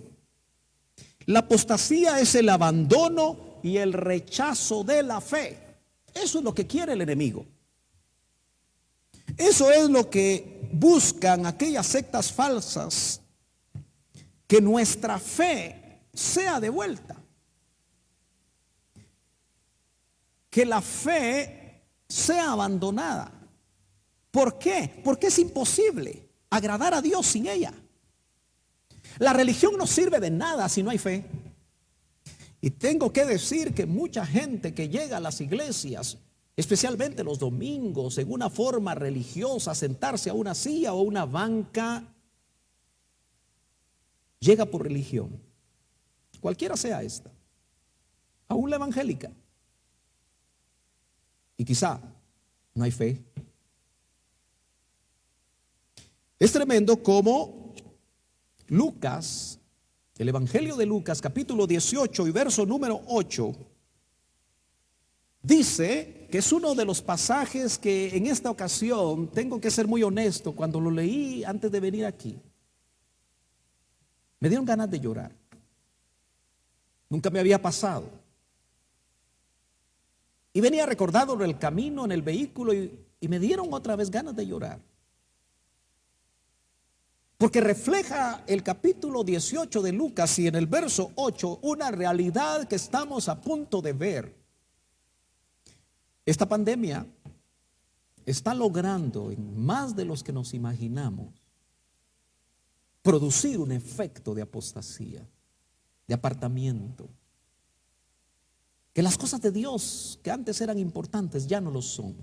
La apostasía es el abandono y el rechazo de la fe. Eso es lo que quiere el enemigo. Eso es lo que buscan aquellas sectas falsas, que nuestra fe sea devuelta, que la fe sea abandonada. ¿Por qué? Porque es imposible. agradar a Dios sin ella. La religión no sirve de nada si no hay fe. Y tengo que decir que mucha gente que llega a las iglesias, especialmente los domingos, en una forma religiosa, a sentarse a una silla o una banca, llega por religión, cualquiera sea esta, aún la evangélica. Y quizá no hay fe. Es tremendo como Lucas, el Evangelio de Lucas, capítulo 18 y verso número 8, dice que es uno de los pasajes que en esta ocasión, tengo que ser muy honesto, cuando lo leí antes de venir aquí, me dieron ganas de llorar. Nunca me había pasado. Y venía recordando el camino en el vehículo y me dieron otra vez ganas de llorar. Porque refleja el capítulo 18 de Lucas y en el verso 8 una realidad que estamos a punto de ver. Esta pandemia está logrando en más de los que nos imaginamos producir un efecto de apostasía, de apartamiento. Que las cosas de Dios que antes eran importantes ya no lo son.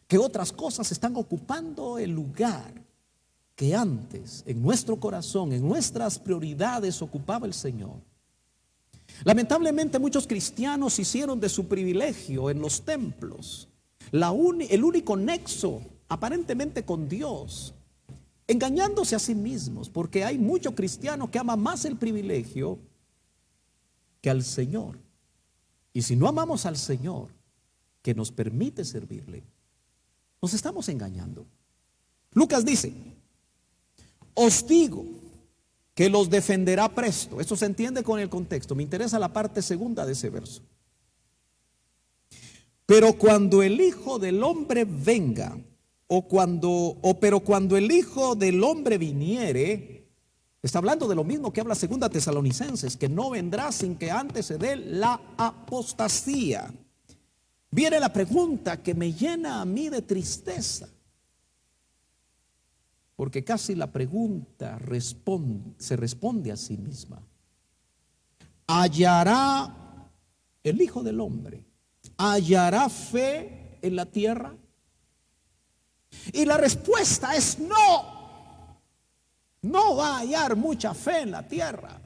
Que otras cosas están ocupando el lugar que antes en nuestro corazón, en nuestras prioridades ocupaba el Señor. Lamentablemente muchos cristianos hicieron de su privilegio en los templos el único nexo aparentemente con Dios, engañándose a sí mismos, porque hay mucho cristiano que ama más el privilegio que al Señor. Y si no amamos al Señor, que nos permite servirle, nos estamos engañando. Lucas dice: os digo que los defenderá presto. Esto se entiende con el contexto. Me interesa la parte segunda de ese verso. Pero cuando el Hijo del Hombre venga, pero cuando el Hijo del Hombre viniere, está hablando de lo mismo que habla Segunda Tesalonicenses, que no vendrá sin que antes se dé la apostasía. Viene la pregunta que me llena a mí de tristeza, porque casi la pregunta se responde a sí misma. ¿Hallará el Hijo del Hombre? ¿Hallará fe en la tierra? Y la respuesta es no. No va a hallar mucha fe en la tierra.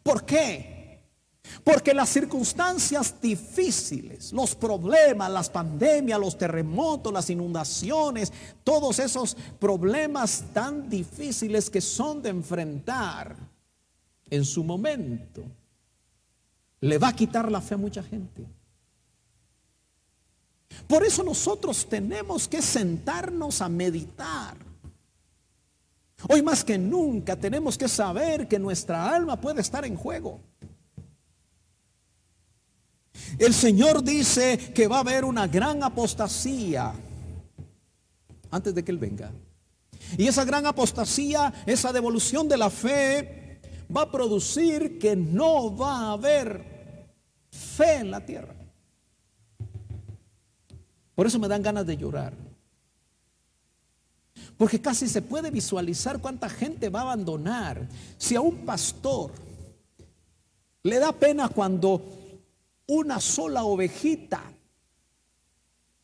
¿Por qué? Porque las circunstancias difíciles, los problemas, las pandemias, los terremotos, las inundaciones, todos esos problemas tan difíciles que son de enfrentar en su momento, le va a quitar la fe a mucha gente. Por eso nosotros tenemos que sentarnos a meditar. Hoy más que nunca tenemos que saber que nuestra alma puede estar en juego. El Señor dice que va a haber una gran apostasía antes de que Él venga. Y esa gran apostasía, esa devolución de la fe, va a producir que no va a haber fe en la tierra. Por eso me dan ganas de llorar. Porque casi se puede visualizar cuánta gente va a abandonar. Si a un pastor le da pena cuando una sola ovejita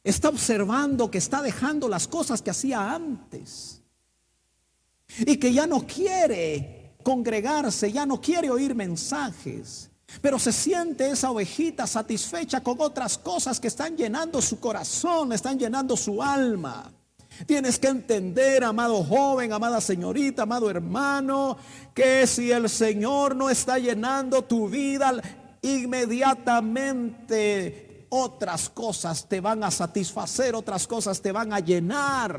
está observando que está dejando las cosas que hacía antes y que ya no quiere congregarse, ya no quiere oír mensajes, pero se siente esa ovejita satisfecha con otras cosas que están llenando su corazón, están llenando su alma. Tienes que entender, amado joven, amada señorita, amado hermano, que si el Señor no está llenando tu vida, inmediatamente otras cosas te van a satisfacer, otras cosas te van a llenar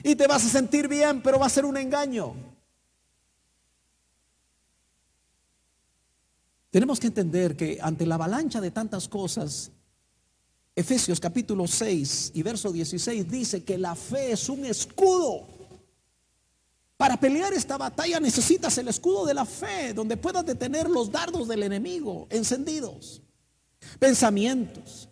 y te vas a sentir bien, pero va a ser un engaño. Tenemos que entender que ante la avalancha de tantas cosas, Efesios capítulo 6 y verso 16 dice que la fe es un escudo. Para pelear esta batalla necesitas el escudo de la fe, donde puedas detener los dardos del enemigo encendidos, pensamientos.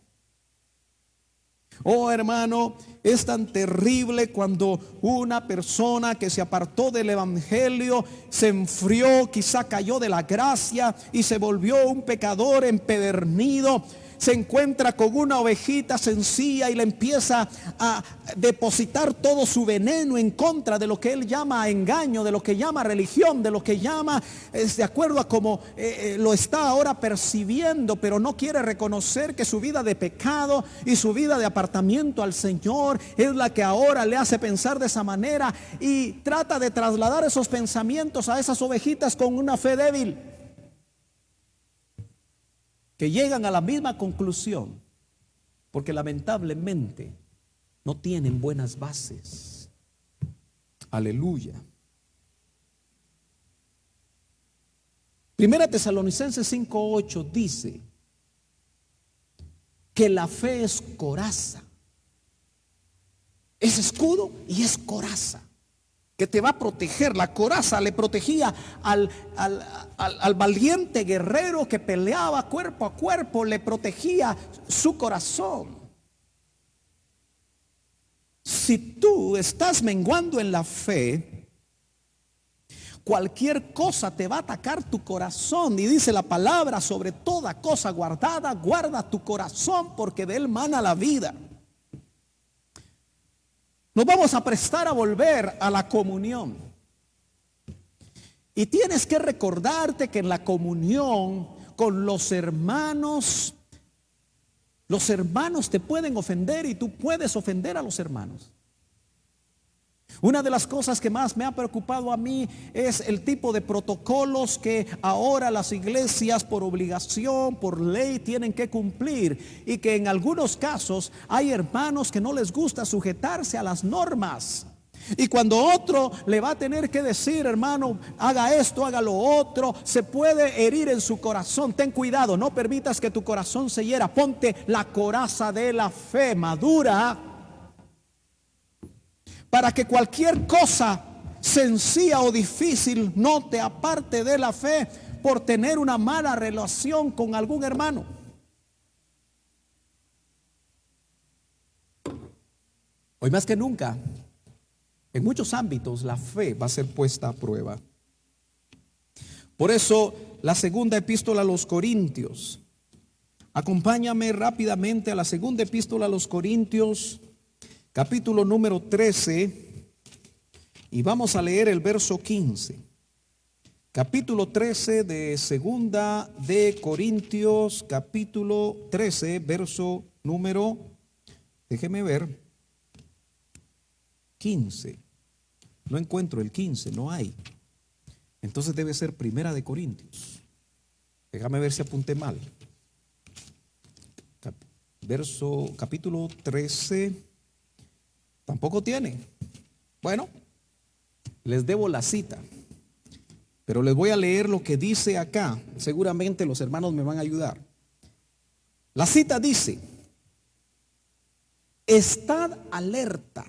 Oh, hermano, es tan terrible cuando una persona que se apartó del evangelio se enfrió, quizá cayó de la gracia y se volvió un pecador empedernido. Se encuentra con una ovejita sencilla y le empieza a depositar todo su veneno en contra de lo que él llama engaño, de lo que llama religión, de lo que llama, de acuerdo a cómo lo está ahora percibiendo, pero no quiere reconocer que su vida de pecado y su vida de apartamiento al Señor es la que ahora le hace pensar de esa manera, y trata de trasladar esos pensamientos a esas ovejitas con una fe débil, que llegan a la misma conclusión, porque lamentablemente no tienen buenas bases. Aleluya. Primera Tesalonicenses 5:8 dice que la fe es coraza, es escudo y es coraza, que te va a proteger. La coraza le protegía al valiente guerrero que peleaba cuerpo a cuerpo, le protegía su corazón. Si tú estás menguando en la fe, cualquier cosa te va a atacar tu corazón. Y dice la palabra: sobre toda cosa guardada, guarda tu corazón, porque de él mana la vida. Nos vamos a prestar a volver a la comunión. Y tienes que recordarte que en la comunión con los hermanos te pueden ofender y tú puedes ofender a los hermanos. Una de las cosas que más me ha preocupado a mí es el tipo de protocolos que ahora las iglesias por obligación, por ley, tienen que cumplir, y que en algunos casos hay hermanos que no les gusta sujetarse a las normas. Y cuando otro le va a tener que decir: hermano, haga esto, haga lo otro, se puede herir en su corazón. Ten cuidado, no permitas que tu corazón se hiera. Ponte la coraza de la fe madura, para que cualquier cosa sencilla o difícil no te aparte de la fe por tener una mala relación con algún hermano. Hoy más que nunca, en muchos ámbitos, la fe va a ser puesta a prueba. Por eso, la segunda epístola a los Corintios. Acompáñame rápidamente a la segunda epístola a los Corintios, capítulo número 13, y vamos a leer el verso 15. Capítulo 13 de segunda de Corintios, capítulo 13, verso número, déjeme ver, 15. No encuentro el 15, no hay. Entonces debe ser primera de Corintios. Déjame ver si apunté mal. Capítulo 13. Tampoco tiene. Bueno, les debo la cita, pero les voy a leer lo que dice acá. Seguramente los hermanos me van a ayudar. La cita dice: estad alerta,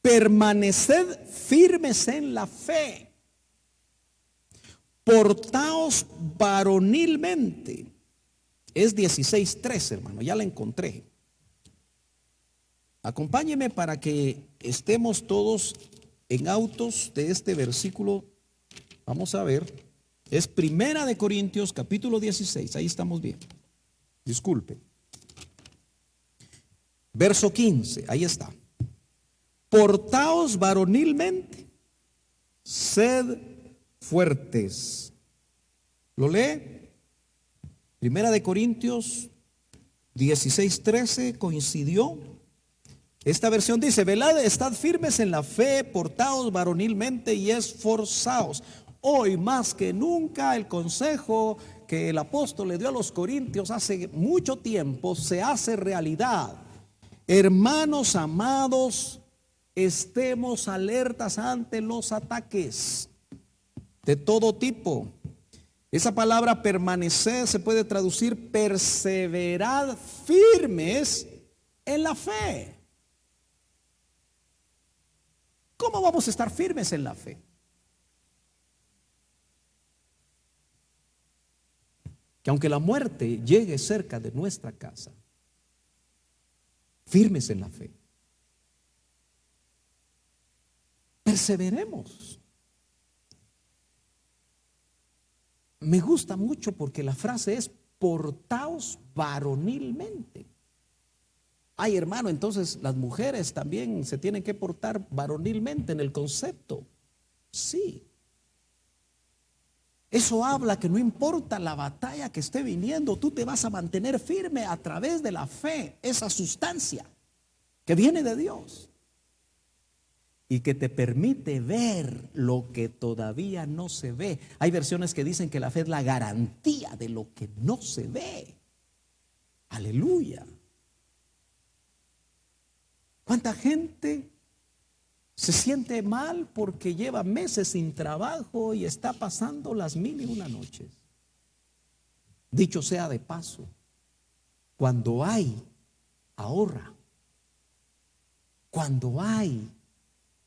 permaneced firmes en la fe, portaos varonilmente. Es 16:13, hermano, ya la encontré. Acompáñeme para que estemos todos en autos de este versículo. Vamos a ver. Es primera de Corintios, capítulo 16. Ahí estamos bien. Disculpe. Verso 15. Ahí está. Portaos varonilmente, sed fuertes. ¿Lo lee? Primera de Corintios 16:13 coincidió. Esta versión dice: velad, estad firmes en la fe, portaos varonilmente y esforzaos. Hoy más que nunca el consejo que el apóstol le dio a los corintios hace mucho tiempo se hace realidad. Hermanos amados, estemos alertas ante los ataques de todo tipo. Esa palabra permanecer se puede traducir perseverad firmes en la fe. ¿Cómo vamos a estar firmes en la fe? Que aunque la muerte llegue cerca de nuestra casa, firmes en la fe. Perseveremos. Me gusta mucho porque la frase es: portaos varonilmente. Ay, hermano, entonces las mujeres también se tienen que portar varonilmente en el concepto. Sí. Eso habla que no importa la batalla que esté viniendo, tú te vas a mantener firme a través de la fe, esa sustancia que viene de Dios y que te permite ver lo que todavía no se ve. Hay versiones que dicen que la fe es la garantía de lo que no se ve. Aleluya. ¿Cuánta gente se siente mal porque lleva meses sin trabajo y está pasando las 1001 noches? Dicho sea de paso, cuando hay, ahorra. Cuando hay,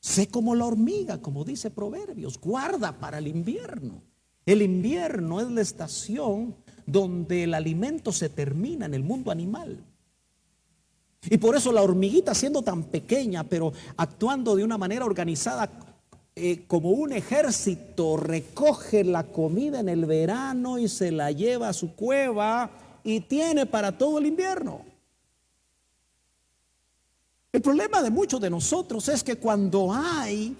sé como la hormiga, como dice Proverbios, guarda para el invierno. El invierno es la estación donde el alimento se termina en el mundo animal. Y por eso la hormiguita, siendo tan pequeña, pero actuando de una manera organizada, como un ejército, recoge la comida en el verano y se la lleva a su cueva y tiene para todo el invierno. El problema de muchos de nosotros es que cuando hay,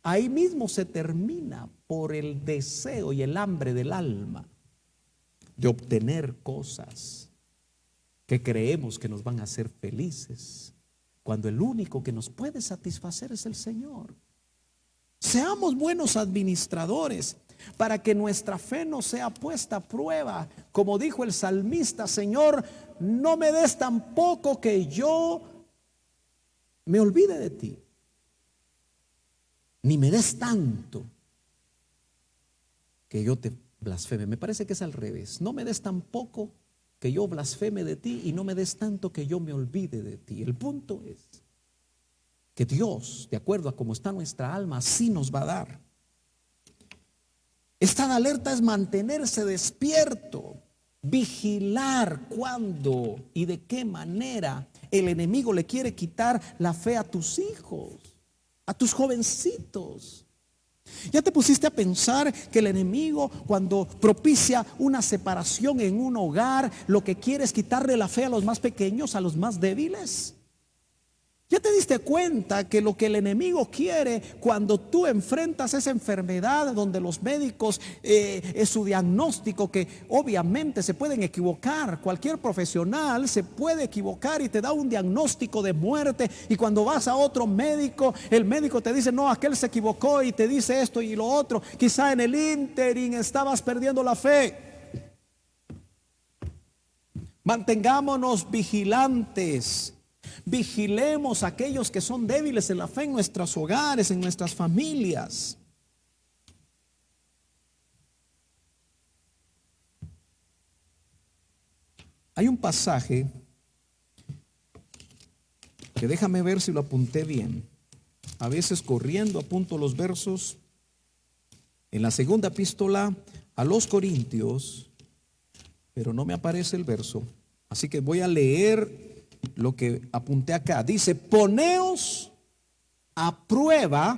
ahí mismo se termina por el deseo y el hambre del alma de obtener cosas que creemos que nos van a hacer felices, cuando el único que nos puede satisfacer es el Señor. Seamos buenos administradores para que nuestra fe no sea puesta a prueba. Como dijo el salmista: Señor, no me des tampoco que yo me olvide de ti, ni me des tanto que yo te blasfeme. Me parece que es al revés. No me des tampoco que yo blasfeme de ti, y no me des tanto que yo me olvide de ti. El punto es que Dios, de acuerdo a cómo está nuestra alma, así nos va a dar. Estar alerta es mantenerse despierto, vigilar cuándo y de qué manera el enemigo le quiere quitar la fe a tus hijos, a tus jovencitos. ¿Ya te pusiste a pensar que el enemigo, cuando propicia una separación en un hogar, lo que quiere es quitarle la fe a los más pequeños, a los más débiles? ¿Ya te diste cuenta que lo que el enemigo quiere cuando tú enfrentas esa enfermedad donde los médicos, es su diagnóstico, que obviamente se pueden equivocar, cualquier profesional se puede equivocar y te da un diagnóstico de muerte, y cuando vas a otro médico, el médico te dice: no, aquel se equivocó y te dice esto y lo otro? Quizá en el ínterin estabas perdiendo la fe. Mantengámonos vigilantes. Vigilemos a aquellos que son débiles en la fe en nuestros hogares, en nuestras familias. Hay un pasaje que déjame ver si lo apunté bien. A veces corriendo apunto los versos. En la segunda epístola a los Corintios, pero no me aparece el verso, así que voy a leer lo que apunté acá. Dice: poneos a prueba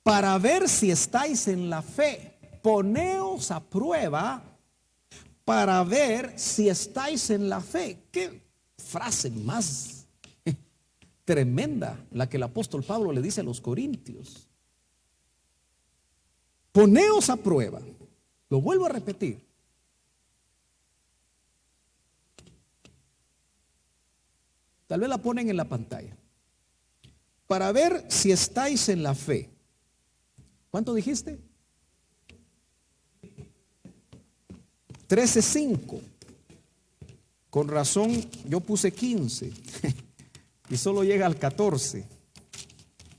para ver si estáis en la fe. Poneos a prueba para ver si estáis en la fe. Qué frase más tremenda la que el apóstol Pablo le dice a los corintios. Poneos a prueba. Lo vuelvo a repetir. Tal vez la ponen en la pantalla. Para ver si estáis en la fe. ¿Cuánto dijiste? 13:5. Con razón yo puse 15 y solo llega al 14.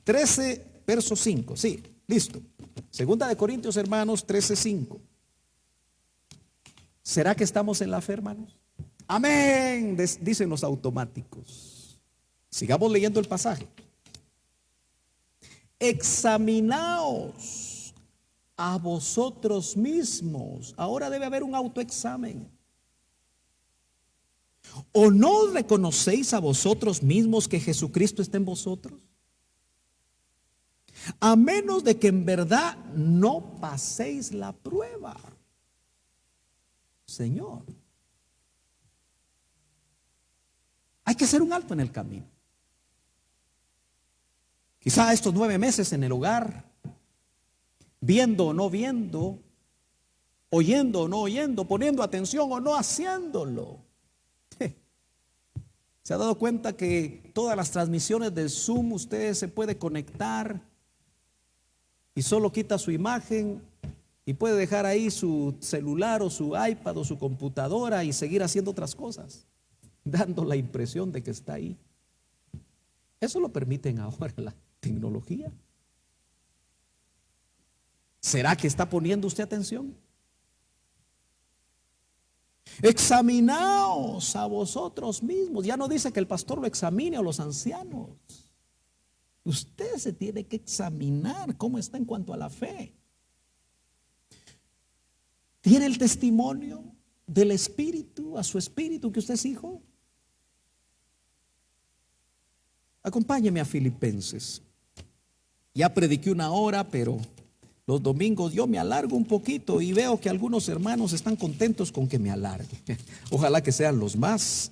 13 verso 5. Sí, listo. Segunda de Corintios, hermanos, 13:5. ¿Será que estamos en la fe, hermanos? Amén, dicen los automáticos. Sigamos leyendo el pasaje. Examinaos a vosotros mismos. Ahora debe haber un autoexamen. ¿O no reconocéis a vosotros mismos que Jesucristo está en vosotros? A menos de que en verdad no paséis la prueba. Señor, hay que hacer un alto en el camino. Quizá estos 9 meses en el hogar, viendo o no viendo, oyendo o no oyendo, poniendo atención o no haciéndolo. ¿Se ha dado cuenta que todas las transmisiones del Zoom usted se puede conectar y solo quita su imagen y puede dejar ahí su celular o su iPad o su computadora y seguir haciendo otras cosas, dando la impresión de que está ahí? Eso lo permiten ahora la tecnología. ¿Será que está poniendo usted atención? Examinaos a vosotros mismos. Ya no dice que el pastor lo examine o los ancianos. Usted se tiene que examinar cómo está en cuanto a la fe. ¿Tiene el testimonio del Espíritu, a su Espíritu, que usted es hijo? Acompáñeme a Filipenses. Ya prediqué 1 hora, pero los domingos yo me alargo un poquito y veo que algunos hermanos están contentos con que me alargue. Ojalá que sean los más.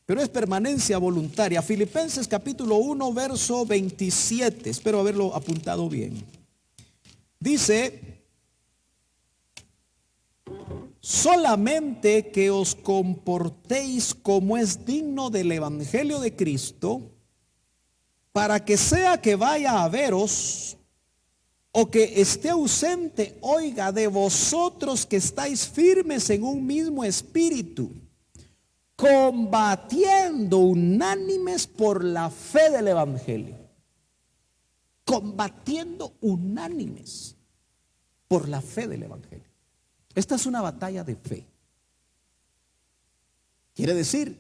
Pero es permanencia voluntaria. Filipenses capítulo 1, verso 27. Espero haberlo apuntado bien. Dice: solamente que os comportéis como es digno del evangelio de Cristo, para que sea que vaya a veros o que esté ausente, oiga de vosotros que estáis firmes en un mismo espíritu, combatiendo unánimes por la fe del evangelio. Combatiendo unánimes por la fe del evangelio. Esta es una batalla de fe. Quiere decir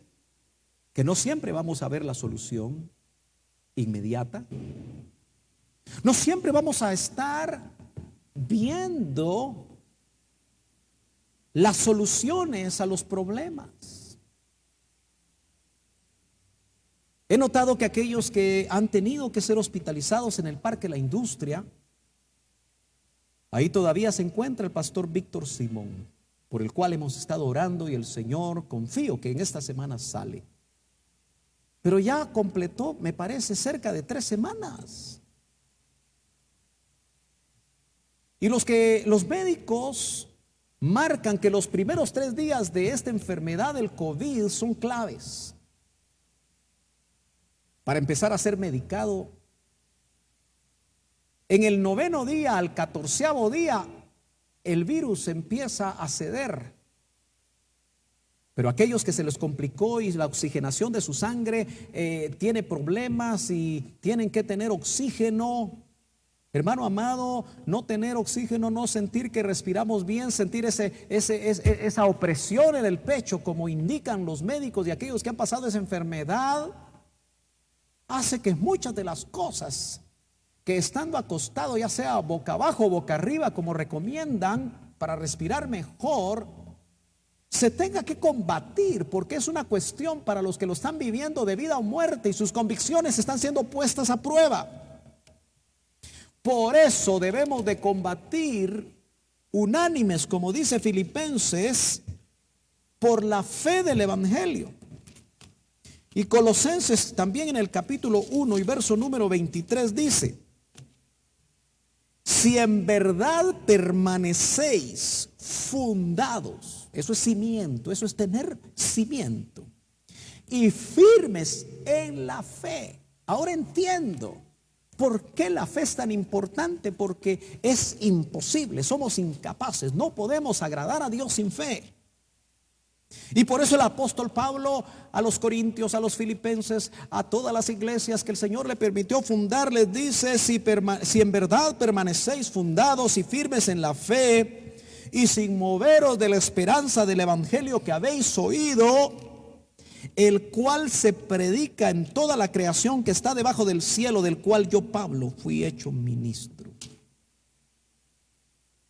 que no siempre vamos a ver la solución inmediata. No siempre vamos a estar viendo las soluciones a los problemas. He notado que aquellos que han tenido que ser hospitalizados en el Parque La Industria, ahí todavía se encuentra el pastor Víctor Simón, por el cual hemos estado orando, y el Señor, confío que en esta semana sale. Pero ya completó, me parece, cerca de 3 semanas. Y los médicos marcan que los primeros 3 días de esta enfermedad del COVID son claves para empezar a ser medicado. En el 9º día al 14º día el virus empieza a ceder. Pero aquellos que se les complicó y la oxigenación de su sangre tiene problemas y tienen que tener oxígeno. Hermano amado, no tener oxígeno, no sentir que respiramos bien, sentir esa opresión en el pecho, como indican los médicos y aquellos que han pasado esa enfermedad, hace que muchas de las cosas que estando acostado, ya sea boca abajo o boca arriba, como recomiendan para respirar mejor, se tenga que combatir, porque es una cuestión para los que lo están viviendo de vida o muerte y sus convicciones están siendo puestas a prueba. Por eso debemos de combatir unánimes, como dice Filipenses, por la fe del evangelio. Y Colosenses también en el capítulo 1 y verso número 23 dice: si en verdad permanecéis fundados, eso es cimiento, eso es tener cimiento, y firmes en la fe. Ahora entiendo por qué la fe es tan importante, porque es imposible, somos incapaces, no podemos agradar a Dios sin fe. Y por eso el apóstol Pablo a los corintios, a los filipenses, a todas las iglesias que el Señor le permitió fundar, les dice: si en verdad permanecéis fundados y firmes en la fe, y sin moveros de la esperanza del evangelio que habéis oído, el cual se predica en toda la creación que está debajo del cielo, del cual yo, Pablo, fui hecho ministro.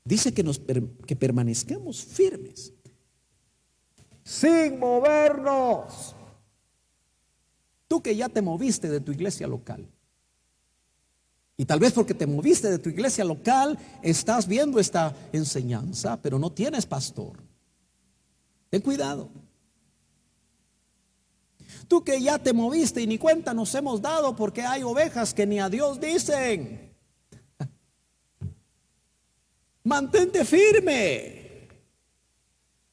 Dice que permanezcamos firmes. sin movernos. Tú que ya te moviste de tu iglesia local, y tal vez porque te moviste de tu iglesia local, estás viendo esta enseñanza, pero no tienes pastor. Ten cuidado. Tú que ya te moviste y ni cuenta nos hemos dado porque hay ovejas que ni a Dios dicen. Mantente firme.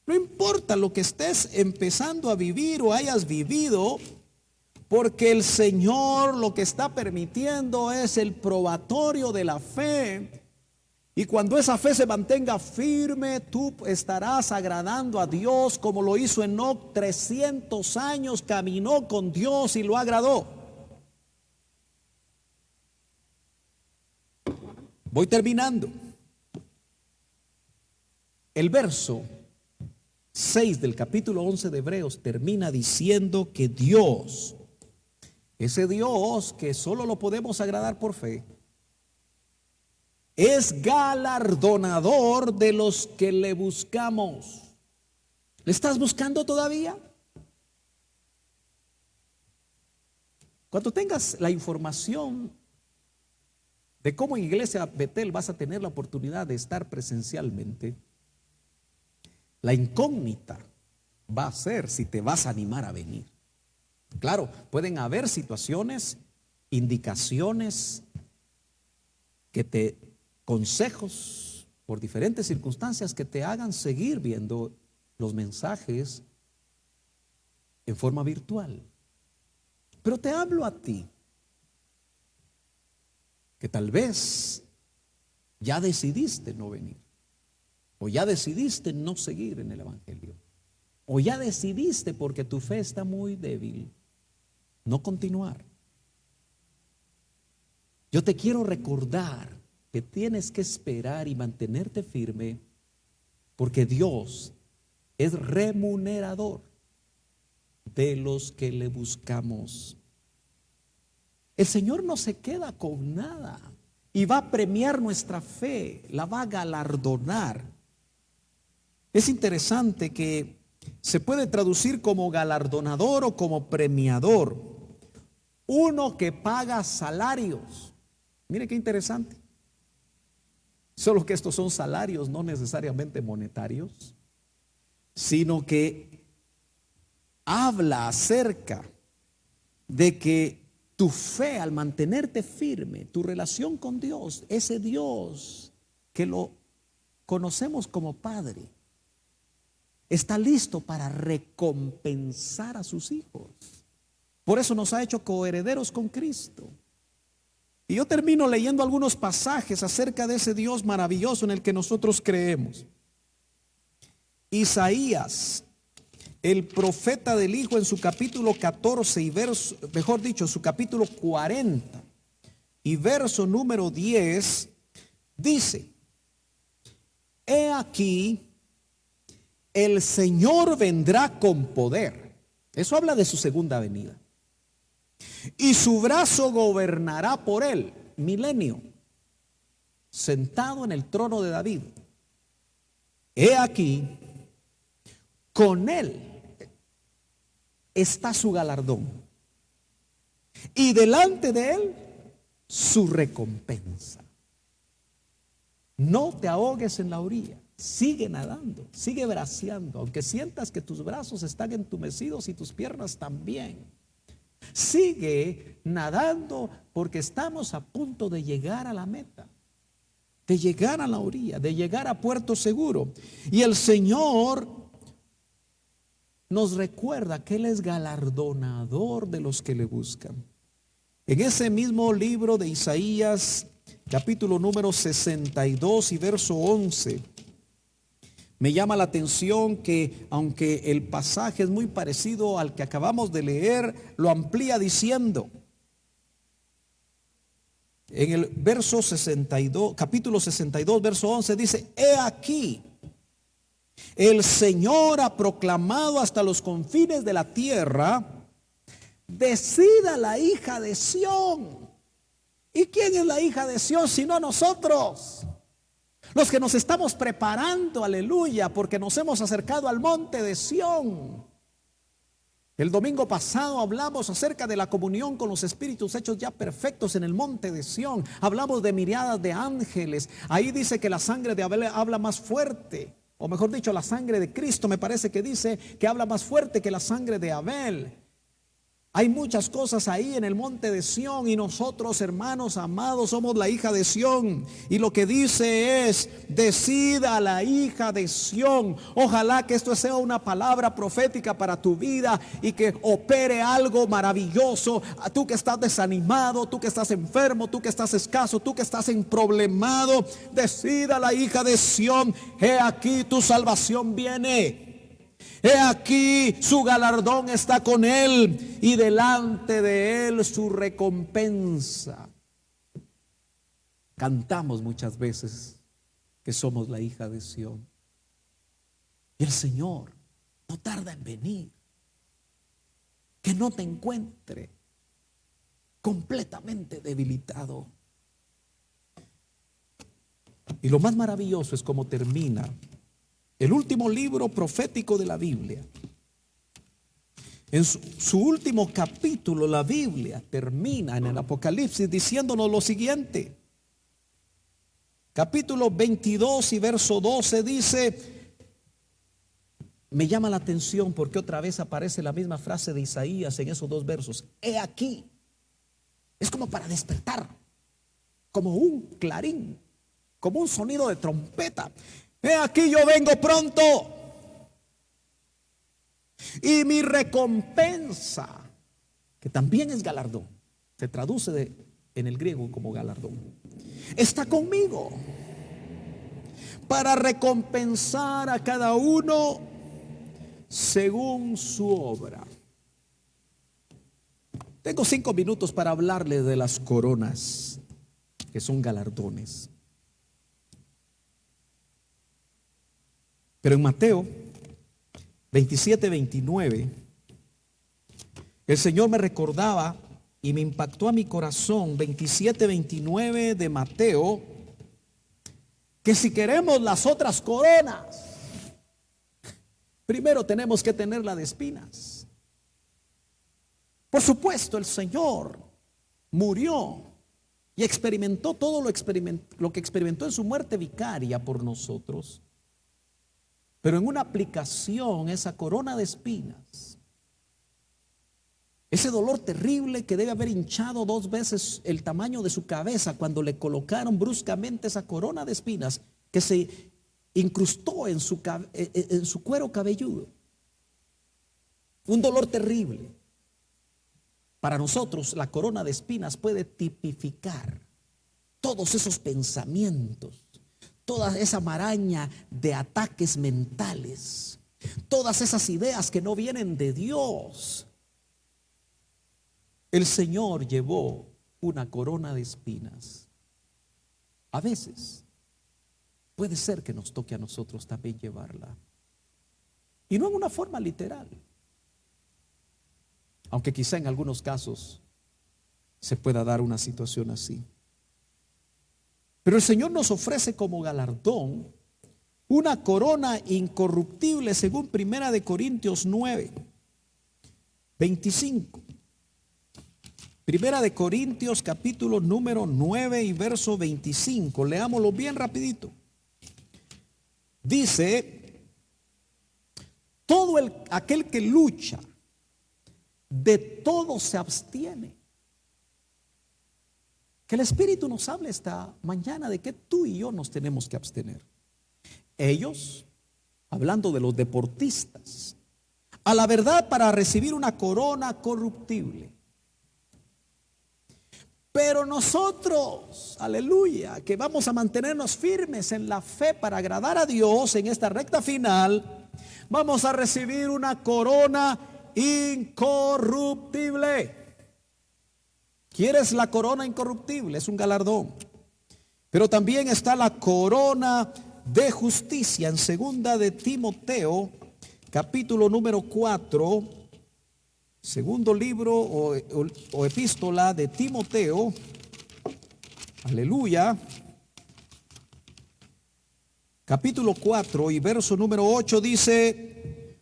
No importa lo que estés empezando a vivir o hayas vivido, porque el Señor lo que está permitiendo es el probatorio de la fe. Y cuando esa fe se mantenga firme, tú estarás agradando a Dios como lo hizo Enoc. 300 años caminó con Dios y lo agradó. Voy terminando. El verso 6 del capítulo 11 de Hebreos termina diciendo que Dios, ese Dios que solo lo podemos agradar por fe, es galardonador de los que le buscamos. ¿Le estás buscando todavía? Cuando tengas la información de cómo en Iglesia Betel vas a tener la oportunidad de estar presencialmente, la incógnita va a ser si te vas a animar a venir. Claro, pueden haber situaciones, indicaciones, consejos por diferentes circunstancias que te hagan seguir viendo los mensajes en forma virtual. Pero te hablo a ti, que tal vez ya decidiste no venir, o ya decidiste no seguir en el Evangelio, o ya decidiste porque tu fe está muy débil no continuar. Yo te quiero recordar que tienes que esperar y mantenerte firme, porque Dios es remunerador de los que le buscamos. El Señor no se queda con nada y va a premiar nuestra fe, la va a galardonar. Es interesante que se puede traducir como galardonador o como premiador. Uno que paga salarios. Mire qué interesante. Solo que estos son salarios no necesariamente monetarios, sino que habla acerca de que tu fe, al mantenerte firme, tu relación con Dios, ese Dios que lo conocemos como Padre, está listo para recompensar a sus hijos. Por eso nos ha hecho coherederos con Cristo. Y yo termino leyendo algunos pasajes acerca de ese Dios maravilloso en el que nosotros creemos. Isaías, el profeta del Hijo, en su capítulo 14 y verso, mejor dicho, su capítulo 40 y verso número 10, dice: he aquí, el Señor vendrá con poder. Eso habla de su segunda venida. Y su brazo gobernará por él, milenio, sentado en el trono de David. He aquí, con él está su galardón, y delante de él su recompensa. No te ahogues en la orilla. Sigue nadando, sigue braceando, aunque sientas que tus brazos están entumecidos y tus piernas también. Sigue nadando, porque estamos a punto de llegar a la meta, de llegar a la orilla, de llegar a puerto seguro. Y el Señor nos recuerda que Él es galardonador de los que le buscan. En ese mismo libro de Isaías, capítulo número 62 y verso 11, me llama la atención que, aunque el pasaje es muy parecido al que acabamos de leer, lo amplía diciendo, en el verso 62, capítulo 62, verso 11, dice: he aquí, el Señor ha proclamado hasta los confines de la tierra, decida la hija de Sión. ¿Y quién es la hija de Sión sino nosotros? Los que nos estamos preparando, aleluya, porque nos hemos acercado al monte de Sión. El domingo pasado hablamos acerca de la comunión con los espíritus hechos ya perfectos en el monte de Sión. Hablamos de miriadas de ángeles. Ahí dice que la sangre de Abel habla más fuerte, o mejor dicho, la sangre de Cristo me parece que dice que habla más fuerte que la sangre de Abel. Hay muchas cosas ahí en el monte de Sión, y nosotros, hermanos amados, somos la hija de Sión. Y lo que dice es: decida la hija de Sión. Ojalá que esto sea una palabra profética para tu vida y que opere algo maravilloso. Tú que estás desanimado, tú que estás enfermo, tú que estás escaso, tú que estás emproblemado, decida la hija de Sión: he aquí tu salvación viene. He aquí su galardón está con él, y delante de él su recompensa. Cantamos muchas veces que somos la hija de Sión, y el Señor no tarda en venir. Que no te encuentre completamente debilitado. Y lo más maravilloso es cómo termina el último libro profético de la Biblia. En su último capítulo, la Biblia termina en el Apocalipsis diciéndonos lo siguiente. Capítulo 22 y verso 12 dice, me llama la atención porque otra vez aparece la misma frase de Isaías en esos dos versos. He aquí. Es como para despertar, como un clarín, como un sonido de trompeta. He aquí, yo vengo pronto, y mi recompensa, que también es galardón, se traduce en el griego como galardón, está conmigo para recompensar a cada uno según su obra. Tengo 5 minutos para hablarles de las coronas, que son galardones. Pero en Mateo 27-29, el Señor me recordaba y me impactó a mi corazón, 27-29 de Mateo, que si queremos las otras coronas, primero tenemos que tener la de espinas. Por supuesto, el Señor murió y experimentó todo lo que experimentó en su muerte vicaria por nosotros. Pero en una aplicación, esa corona de espinas, ese dolor terrible que debe haber hinchado 2 veces el tamaño de su cabeza cuando le colocaron bruscamente esa corona de espinas que se incrustó en su cuero cabelludo. Un dolor terrible. Para nosotros la corona de espinas puede tipificar todos esos pensamientos, toda esa maraña de ataques mentales, todas esas ideas que no vienen de Dios. El Señor llevó una corona de espinas. A veces puede ser que nos toque a nosotros también llevarla, y no en una forma literal, aunque quizá en algunos casos se pueda dar una situación así. Pero el Señor nos ofrece como galardón una corona incorruptible según 1 Corintios 9:25. 1 Corintios capítulo número 9 y verso 25. Leámoslo bien rapidito. Dice: todo aquel que lucha, de todo se abstiene. Que el Espíritu nos hable esta mañana de que tú y yo nos tenemos que abstener. Ellos, hablando de los deportistas, a la verdad, para recibir una corona corruptible. Pero nosotros, aleluya, que vamos a mantenernos firmes en la fe para agradar a Dios en esta recta final, vamos a recibir una corona incorruptible. ¿Quieres la corona incorruptible? Es un galardón. Pero también está la corona de justicia en 2 de Timoteo, capítulo número 4, segundo libro o epístola de Timoteo. Aleluya. capítulo 4 y verso número 8 dice,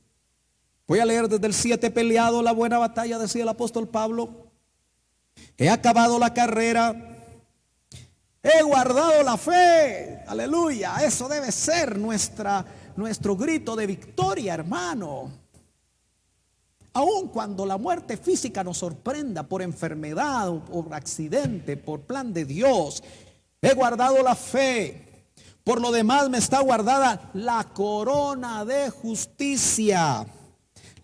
voy a leer desde el 7, he peleado la buena batalla, decía el apóstol Pablo, he acabado la carrera, he guardado la fe, aleluya. Eso debe ser nuestro grito de victoria, hermano. Aun cuando la muerte física nos sorprenda por enfermedad o por accidente, por plan de Dios, he guardado la fe. Por lo demás me está guardada la corona de justicia,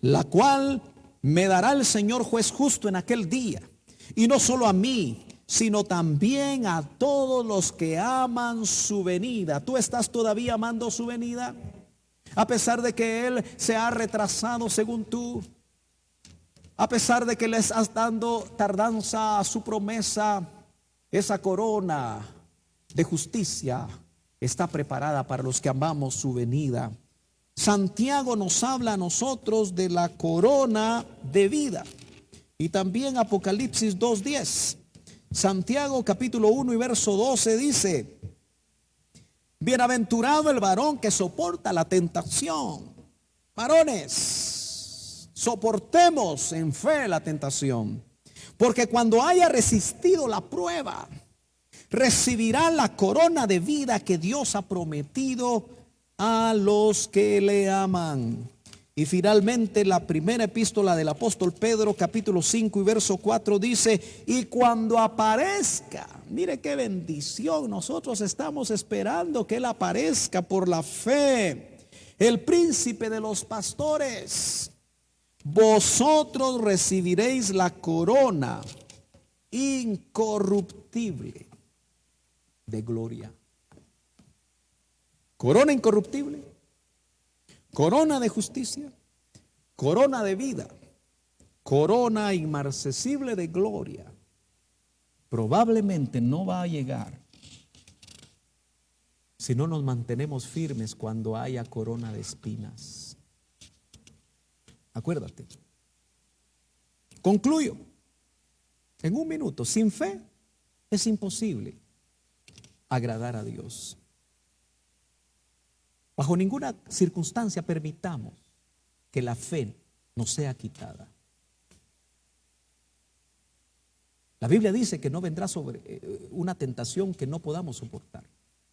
la cual me dará el Señor juez justo en aquel día. Y no solo a mí, sino también a todos los que aman su venida. ¿Tú estás todavía amando su venida? A pesar de que Él se ha retrasado según tú, a pesar de que le estás dando tardanza a su promesa, esa corona de justicia está preparada para los que amamos su venida. Santiago nos habla a nosotros de la corona de vida. Y también Apocalipsis 2:10. Santiago capítulo 1 y verso 12 dice, bienaventurado el varón que soporta la tentación. Varones, soportemos en fe la tentación, porque cuando haya resistido la prueba, recibirá la corona de vida que Dios ha prometido a los que le aman. Y finalmente la primera epístola del apóstol Pedro, capítulo 5 y verso 4 dice, y cuando aparezca, mire qué bendición, nosotros estamos esperando que Él aparezca por la fe, el príncipe de los pastores, vosotros recibiréis la corona incorruptible de gloria. Corona incorruptible, corona de justicia, corona de vida, corona inmarcesible de gloria. Probablemente no va a llegar si no nos mantenemos firmes cuando haya corona de espinas. Acuérdate. Concluyo en un minuto. Sin fe es imposible agradar a Dios. Bajo ninguna circunstancia permitamos que la fe nos sea quitada. La Biblia dice que no vendrá sobre una tentación que no podamos soportar,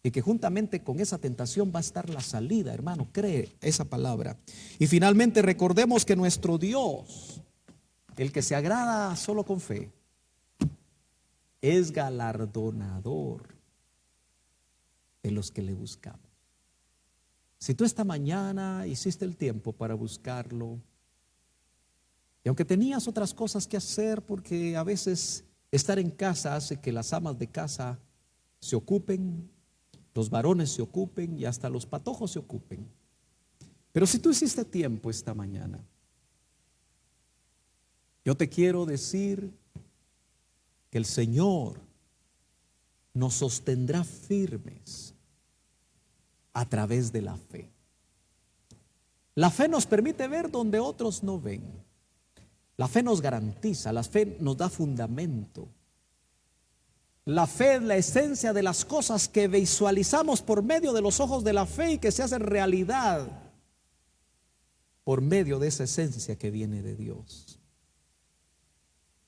y que juntamente con esa tentación va a estar la salida, hermano. Cree esa palabra. Y finalmente recordemos que nuestro Dios, el que se agrada solo con fe, es galardonador de los que le buscamos. Si tú esta mañana hiciste el tiempo para buscarlo, y aunque tenías otras cosas que hacer, porque a veces estar en casa hace que las amas de casa se ocupen, los varones se ocupen y hasta los patojos se ocupen. Pero si tú hiciste tiempo esta mañana, yo te quiero decir que el Señor nos sostendrá firmes a través de la fe. La fe nos permite ver donde otros no ven. La fe nos garantiza, la fe nos da fundamento. La fe es la esencia de las cosas que visualizamos por medio de los ojos de la fe y que se hacen realidad por medio de esa esencia que viene de Dios.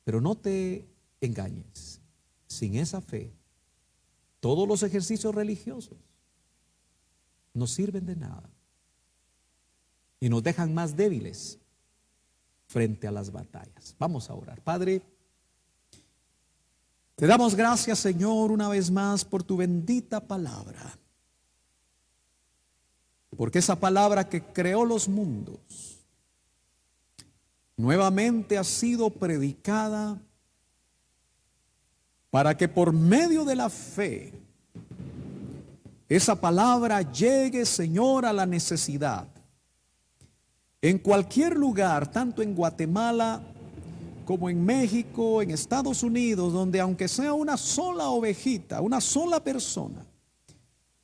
Pero no te engañes, sin esa fe, todos los ejercicios religiosos no sirven de nada y nos dejan más débiles frente a las batallas. Vamos a orar. Padre, te damos gracias, Señor, una vez más por tu bendita palabra, porque esa palabra que creó los mundos nuevamente ha sido predicada para que por medio de la fe esa palabra llegue, Señor, a la necesidad. En cualquier lugar, tanto en Guatemala como en México, en Estados Unidos, donde aunque sea una sola ovejita, una sola persona,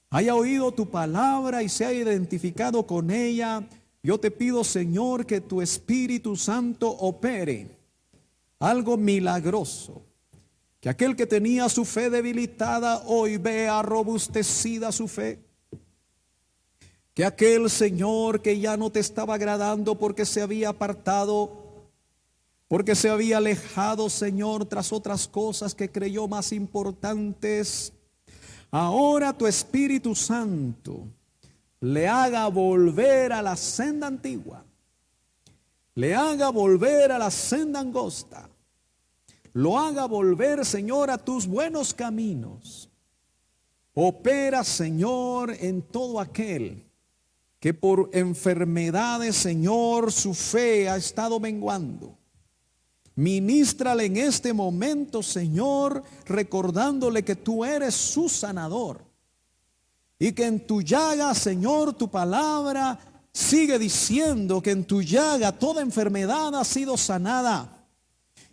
haya oído tu palabra y se haya identificado con ella, yo te pido, Señor, que tu Espíritu Santo opere algo milagroso. Que aquel que tenía su fe debilitada hoy vea robustecida su fe. que aquel Señor que ya no te estaba agradando porque se había apartado, porque se había alejado, Señor, tras otras cosas que creyó más importantes, ahora tu Espíritu Santo le haga volver a la senda antigua, le haga volver a la senda angosta, lo haga volver, Señor, a tus buenos caminos. Opera, Señor, en todo aquel que por enfermedades, Señor, su fe ha estado menguando. Ministrale en este momento, Señor, recordándole que tú eres su sanador. Y que en tu llaga, Señor, tu palabra sigue diciendo que en tu llaga toda enfermedad ha sido sanada.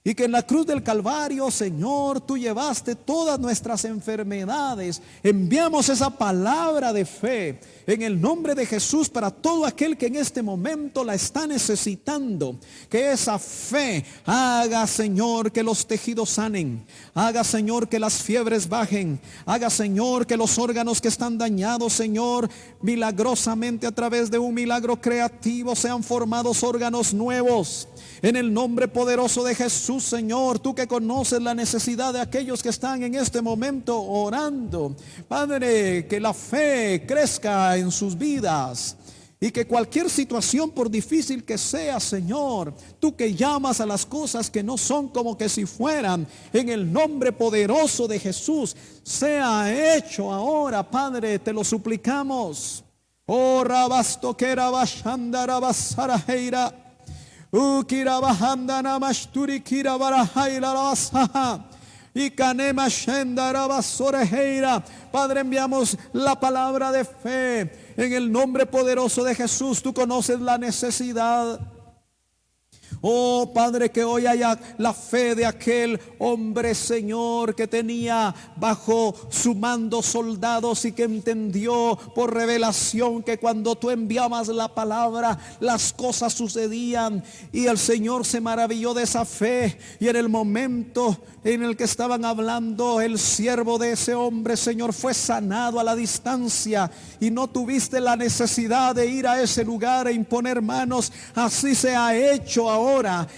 Y que en la cruz del Calvario, Señor, tú llevaste todas nuestras enfermedades. Enviamos esa palabra de fe en el nombre de Jesús para todo aquel que en este momento la está necesitando. Que esa fe haga, Señor, que los tejidos sanen. Haga, Señor, que las fiebres bajen. Haga, Señor, que los órganos que están dañados, Señor, milagrosamente a través de un milagro creativo sean formados órganos nuevos. En el nombre poderoso de Jesús, Señor, tú que conoces la necesidad de aquellos que están en este momento orando, Padre, que la fe crezca en sus vidas. Y que cualquier situación, por difícil que sea, Señor, tú que llamas a las cosas que no son como que si fueran, en el nombre poderoso de Jesús, sea hecho ahora, Padre, te lo suplicamos. Oh, rabasto que rabashandara basaraheira. Ukira bahanda namashturi kira barahaila basaha. Y canema shendara basoreheira. Padre, enviamos la palabra de fe en el nombre poderoso de Jesús. Tú conoces la necesidad. Oh Padre, que hoy haya la fe de aquel hombre, Señor, que tenía bajo su mando soldados y que entendió por revelación que cuando tú enviabas la palabra, las cosas sucedían. Y el Señor se maravilló de esa fe. Y en el momento en el que estaban hablando, el siervo de ese hombre, Señor, fue sanado a la distancia. Y no tuviste la necesidad de ir a ese lugar e imponer manos. Así se ha hecho ahora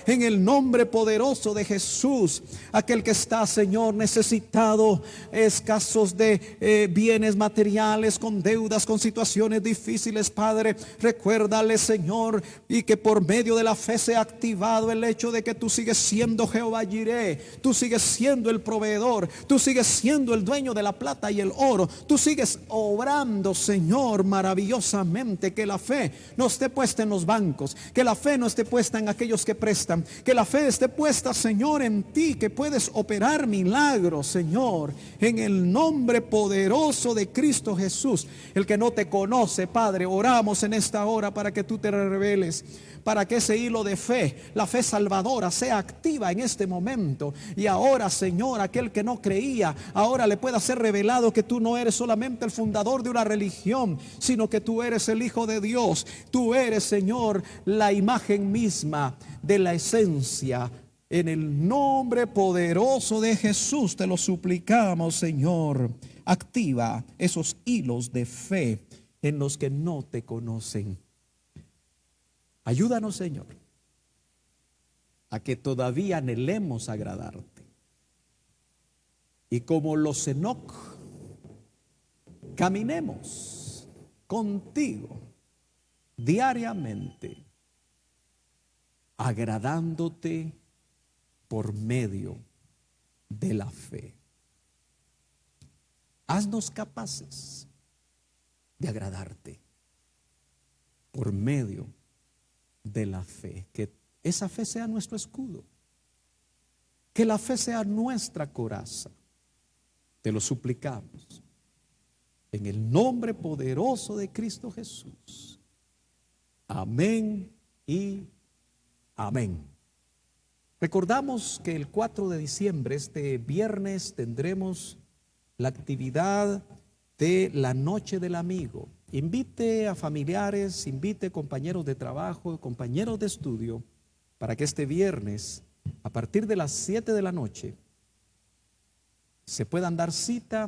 en el nombre poderoso de Jesús. Aquel que está, Señor, necesitado, escasos de bienes materiales, con deudas, con situaciones difíciles, Padre, recuérdale, Señor, y que por medio de la fe sea activado el hecho de que tú sigues siendo Jehová Jireh, tú sigues siendo el proveedor, tú sigues siendo el dueño de la plata y el oro, tú sigues obrando, Señor, maravillosamente. Que la fe no esté puesta en los bancos, que la fe no esté puesta en aquellos que prestan, que la fe esté puesta, Señor, en ti, que puedes operar milagros, Señor, en el nombre poderoso de Cristo Jesús. El que no te conoce, Padre, oramos en esta hora para que tú te reveles, para que ese hilo de fe, la fe salvadora, sea activa en este momento. Y ahora, Señor, aquel que no creía, ahora le pueda ser revelado que tú no eres solamente el fundador de una religión, sino que tú eres el Hijo de Dios. Tú eres, Señor, la imagen misma de la esencia. En el nombre poderoso de Jesús te lo suplicamos, Señor. Activa esos hilos de fe en los que no te conocen. Ayúdanos, Señor, a que todavía anhelemos agradarte. Y como los Enoc, caminemos contigo diariamente, agradándote por medio de la fe. Haznos capaces de agradarte por medio de la fe. Que esa fe sea nuestro escudo, que la fe sea nuestra coraza. Te lo suplicamos en el nombre poderoso de Cristo Jesús. Amén y amén. Recordamos que el 4 de diciembre, este viernes, tendremos la actividad de la Noche del Amigo. Invite a familiares, invite compañeros de trabajo, compañeros de estudio, para que este viernes, a partir de las 7 de la noche, se puedan dar cita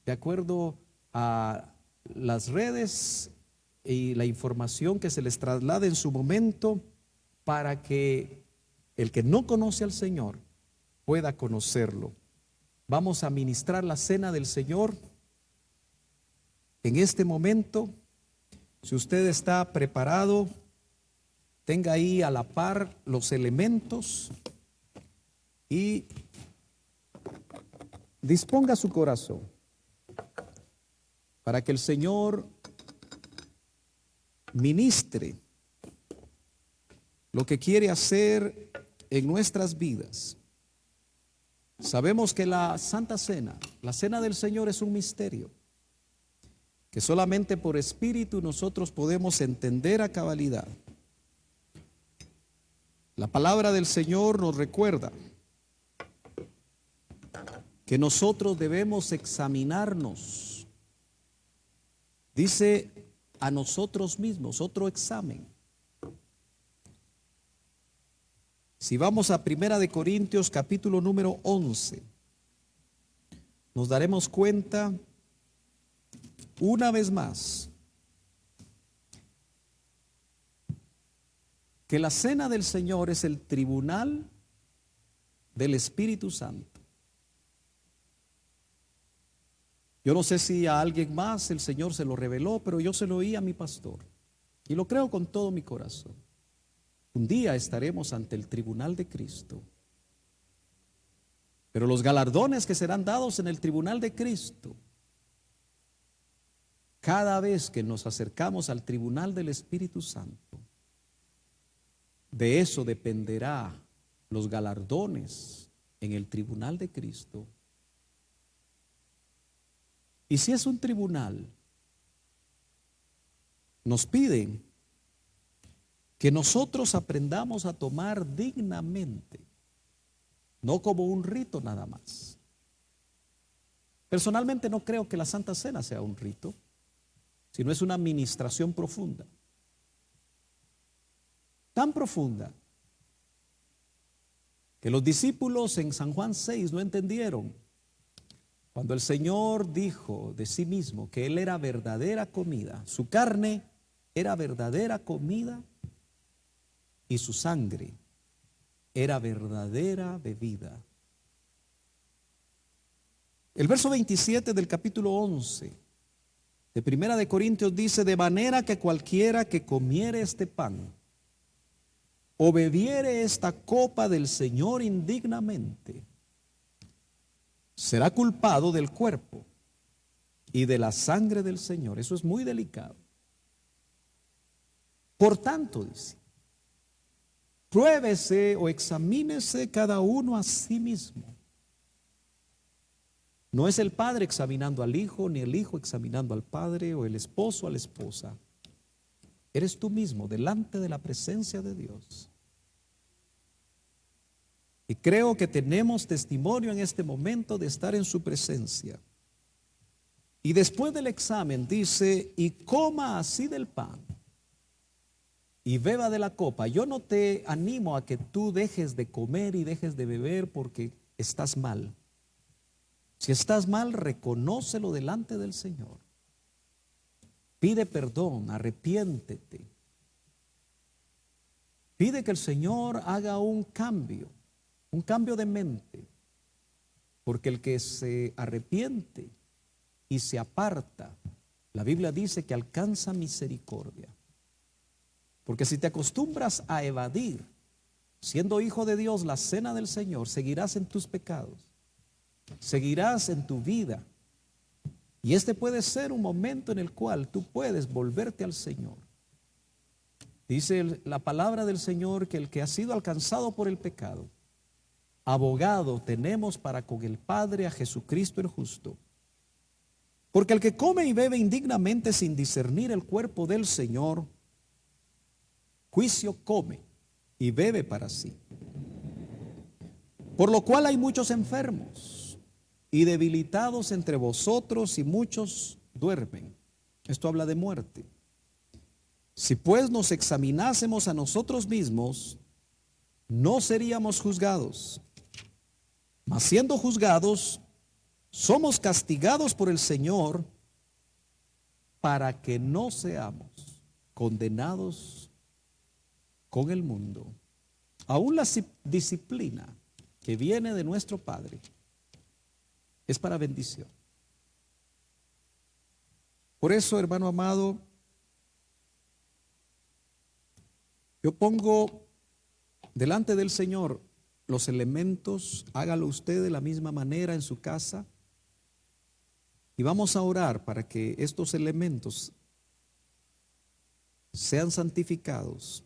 de acuerdo a las redes y la información que se les traslade en su momento para que el que no conoce al Señor pueda conocerlo. Vamos a ministrar la cena del Señor en este momento. Si usted está preparado, tenga ahí a la par los elementos y disponga su corazón para que el Señor ministre lo que quiere hacer en nuestras vidas. Sabemos que la Santa Cena, la Cena del Señor, es un misterio que solamente por espíritu nosotros podemos entender a cabalidad. La palabra del Señor nos recuerda que nosotros debemos examinarnos. Dice a nosotros mismos, otro examen. Si vamos a 1 Corintios capítulo número 11, nos daremos cuenta una vez más que la cena del Señor es el tribunal del Espíritu Santo. Yo no sé si a alguien más el Señor se lo reveló, pero yo se lo oí a mi pastor y lo creo con todo mi corazón. Un día estaremos ante el tribunal de Cristo, pero los galardones que serán dados en el tribunal de Cristo, cada vez que nos acercamos al tribunal del Espíritu Santo, de eso dependerá los galardones en el tribunal de Cristo. Y si es un tribunal, nos piden que nosotros aprendamos a tomar dignamente, no como un rito nada más. Personalmente no creo que la Santa Cena sea un rito, sino es una administración profunda. Tan profunda que los discípulos en San Juan 6 no entendieron cuando el Señor dijo de sí mismo que Él era verdadera comida, su carne era verdadera comida y su sangre era verdadera bebida. El verso 27 del capítulo 11 de 1 Corintios dice: de manera que cualquiera que comiere este pan o bebiere esta copa del Señor indignamente, será culpado del cuerpo y de la sangre del Señor. Eso es muy delicado. Por tanto, dice, pruébese o examínese cada uno a sí mismo. No es el padre examinando al hijo, ni el hijo examinando al padre, o el esposo a la esposa. Eres tú mismo delante de la presencia de Dios. Y creo que tenemos testimonio en este momento de estar en su presencia. Y después del examen dice: y coma así del pan y beba de la copa. Yo no te animo a que tú dejes de comer y dejes de beber porque estás mal. Si estás mal, reconócelo delante del Señor. Pide perdón, arrepiéntete. Pide que el Señor haga un cambio de mente. Porque el que se arrepiente y se aparta, la Biblia dice que alcanza misericordia. Porque si te acostumbras a evadir, siendo hijo de Dios, la cena del Señor, seguirás en tus pecados, seguirás en tu vida. Y este puede ser un momento en el cual tú puedes volverte al Señor. Dice la palabra del Señor que el que ha sido alcanzado por el pecado, abogado tenemos para con el Padre, a Jesucristo el justo. Porque el que come y bebe indignamente sin discernir el cuerpo del Señor, juicio come y bebe para sí. Por lo cual hay muchos enfermos y debilitados entre vosotros, y muchos duermen. Esto habla de muerte. Si pues nos examinásemos a nosotros mismos, no seríamos juzgados. Mas siendo juzgados, somos castigados por el Señor para que no seamos condenados con el mundo. Aún la disciplina que viene de nuestro Padre es para bendición. Por eso, hermano amado, yo pongo delante del Señor los elementos, hágalo usted de la misma manera en su casa, y vamos a orar para que estos elementos sean santificados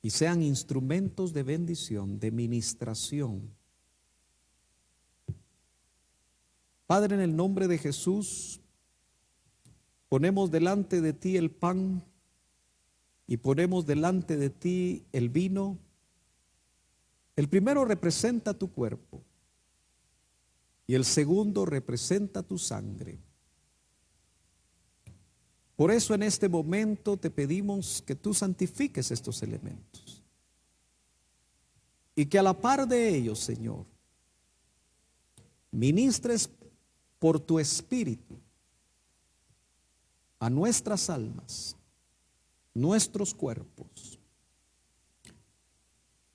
y sean instrumentos de bendición, de ministración. Padre, en el nombre de Jesús, ponemos delante de ti el pan y ponemos delante de ti el vino. El primero representa tu cuerpo y el segundo representa tu sangre. Por eso en este momento te pedimos que tú santifiques estos elementos y que a la par de ellos, Señor, ministres por tu Espíritu a nuestras almas, nuestros cuerpos,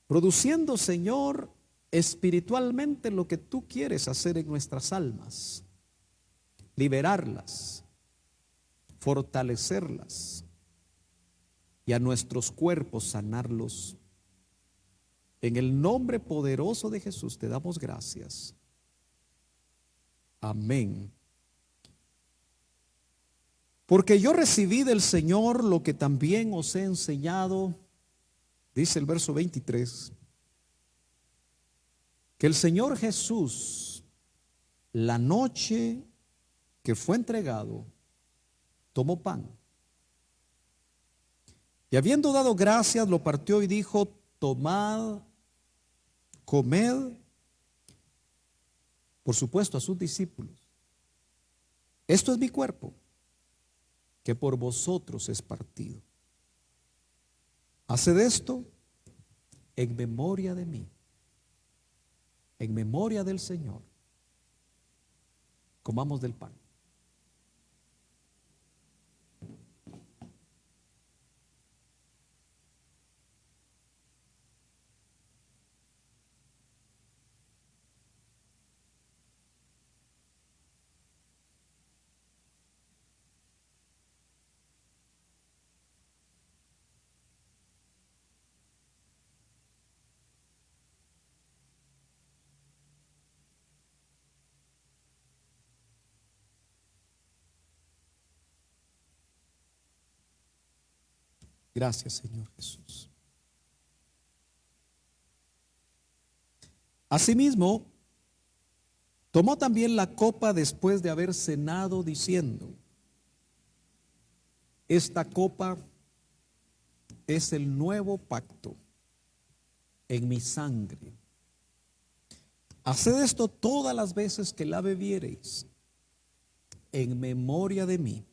produciendo, Señor, espiritualmente lo que tú quieres hacer en nuestras almas, liberarlas, fortalecerlas y a nuestros cuerpos sanarlos. En el nombre poderoso de Jesús te damos gracias. Amén. Porque yo recibí del Señor lo que también os he enseñado, dice el verso 23, que el Señor Jesús, la noche que fue entregado, tomó pan. Y habiendo dado gracias, lo partió y dijo: tomad, comed, por supuesto a sus discípulos. Esto es mi cuerpo, que por vosotros es partido. Haced esto en memoria de mí, en memoria del Señor. Comamos del pan. Gracias, Señor Jesús. Asimismo, tomó también la copa después de haber cenado, diciendo: esta copa es el nuevo pacto en mi sangre. Haced esto todas las veces que la bebiereis, en memoria de mí.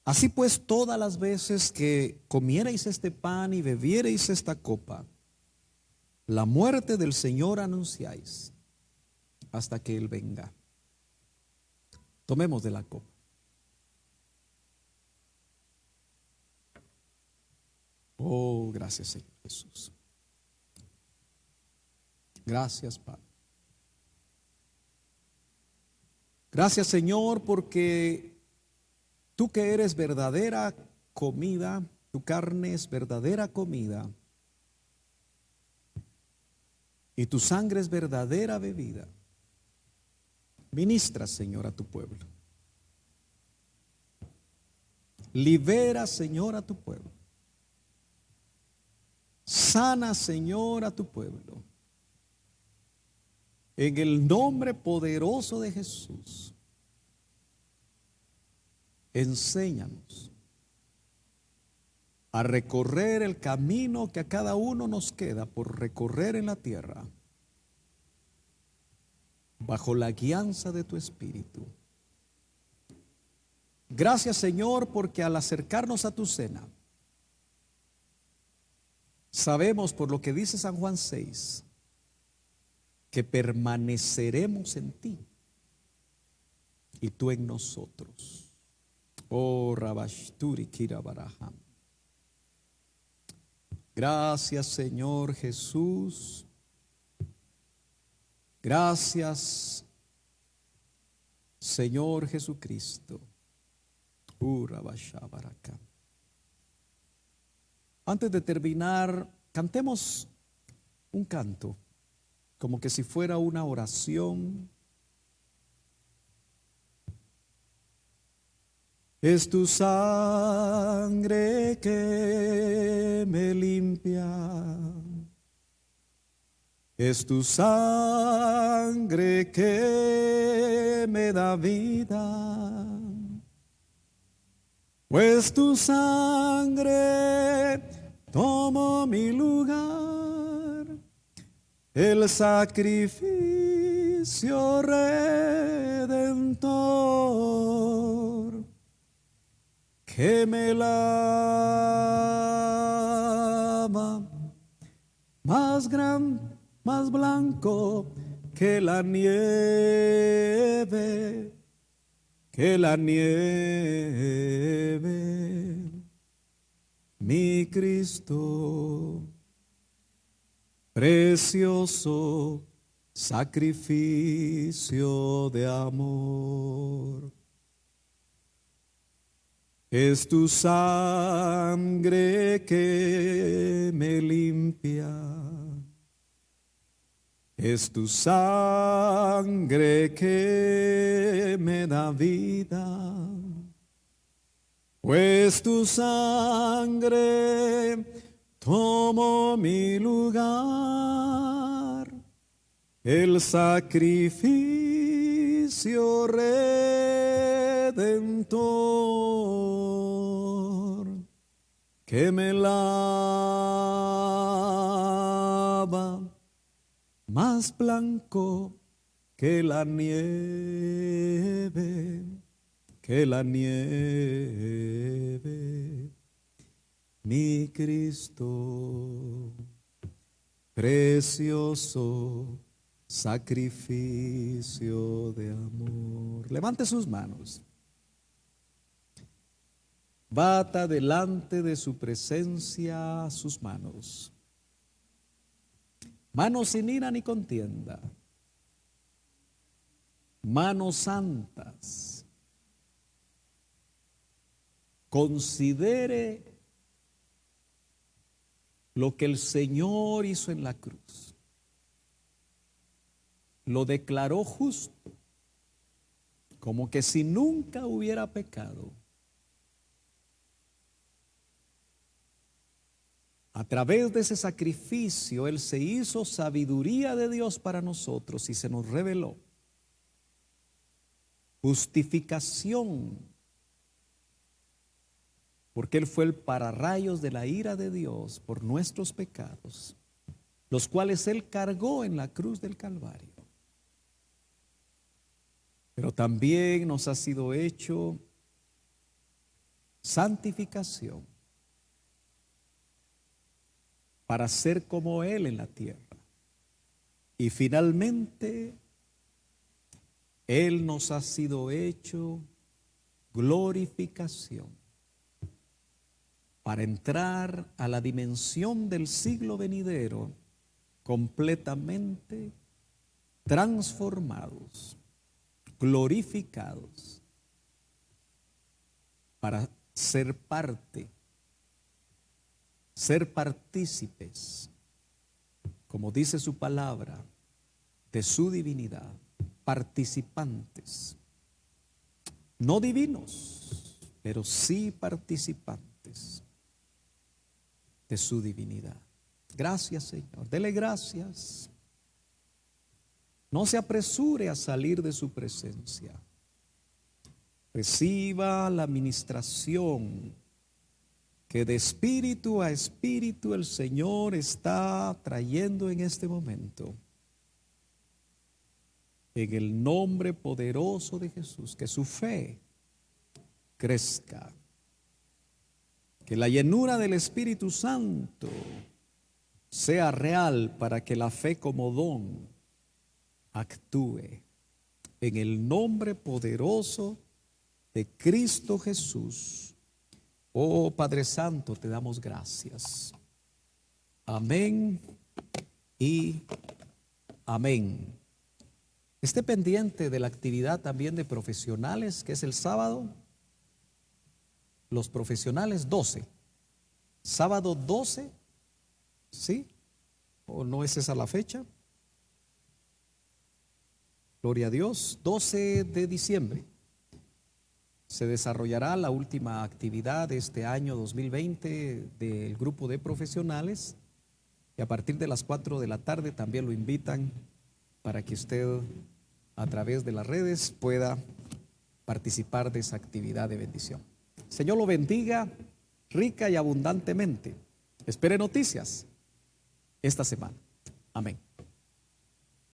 Así pues, todas las veces que comiereis este pan y bebiereis esta copa, la muerte del Señor anunciáis hasta que Él venga. Tomemos de la copa. Oh, gracias, Señor Jesús. Gracias, Padre. Gracias, Señor, porque tú que eres verdadera comida, tu carne es verdadera comida y tu sangre es verdadera bebida. Ministra, Señor, a tu pueblo. Libera, Señor, a tu pueblo. Sana, Señor, a tu pueblo. En el nombre poderoso de Jesús. Enséñanos a recorrer el camino que a cada uno nos queda por recorrer en la tierra, bajo la guianza de tu Espíritu. Gracias, Señor, porque al acercarnos a tu cena, sabemos por lo que dice San Juan 6, que permaneceremos en ti y tú en nosotros. Oh, Rabashturi Kirabaraham. Gracias, Señor Jesús. Gracias, Señor Jesucristo. Rabashabaraka. Antes de terminar, cantemos un canto, como que si fuera una oración. Es tu sangre que me limpia, es tu sangre que me da vida, pues tu sangre tomó mi lugar, el sacrificio redentor que me lava más grande, más blanco que la nieve, que la nieve. Mi Cristo, precioso sacrificio de amor. Es tu sangre que me limpia, es tu sangre que me da vida, pues tu sangre tomó mi lugar, el sacrificio redentor que me lava más blanco que la nieve, que la nieve. Mi Cristo, precioso sacrificio de amor. Levante sus manos. Bata delante de su presencia sus manos. Manos sin ira ni contienda. Manos santas. Considere lo que el Señor hizo en la cruz. Lo declaró justo, como que si nunca hubiera pecado. A través de ese sacrificio, Él se hizo sabiduría de Dios para nosotros y se nos reveló justificación, porque Él fue el pararrayos de la ira de Dios por nuestros pecados, los cuales Él cargó en la cruz del Calvario. Pero también nos ha sido hecho santificación para ser como Él en la tierra. Y finalmente, Él nos ha sido hecho glorificación para entrar a la dimensión del siglo venidero completamente transformados, glorificados, para ser parte, ser partícipes, como dice su palabra, de su divinidad, participantes, no divinos, pero sí participantes de su divinidad. Gracias, Señor. Dele gracias. No se apresure a salir de su presencia. Reciba la ministración que de espíritu a espíritu el Señor está trayendo en este momento. En el nombre poderoso de Jesús, que su fe crezca. Que la llenura del Espíritu Santo sea real para que la fe como don actúe. En el nombre poderoso de Cristo Jesús. Oh Padre Santo, te damos gracias. Amén y amén. Esté pendiente de la actividad también de profesionales, que es el sábado. Los profesionales 12. Sábado 12, ¿sí? ¿O no es esa la fecha? Gloria a Dios, 12 de diciembre. Se desarrollará la última actividad de este año 2020 del grupo de profesionales. Y a partir de las 4 de la tarde también lo invitan para que usted a través de las redes pueda participar de esa actividad de bendición. Señor lo bendiga rica y abundantemente. Espere noticias esta semana. Amén.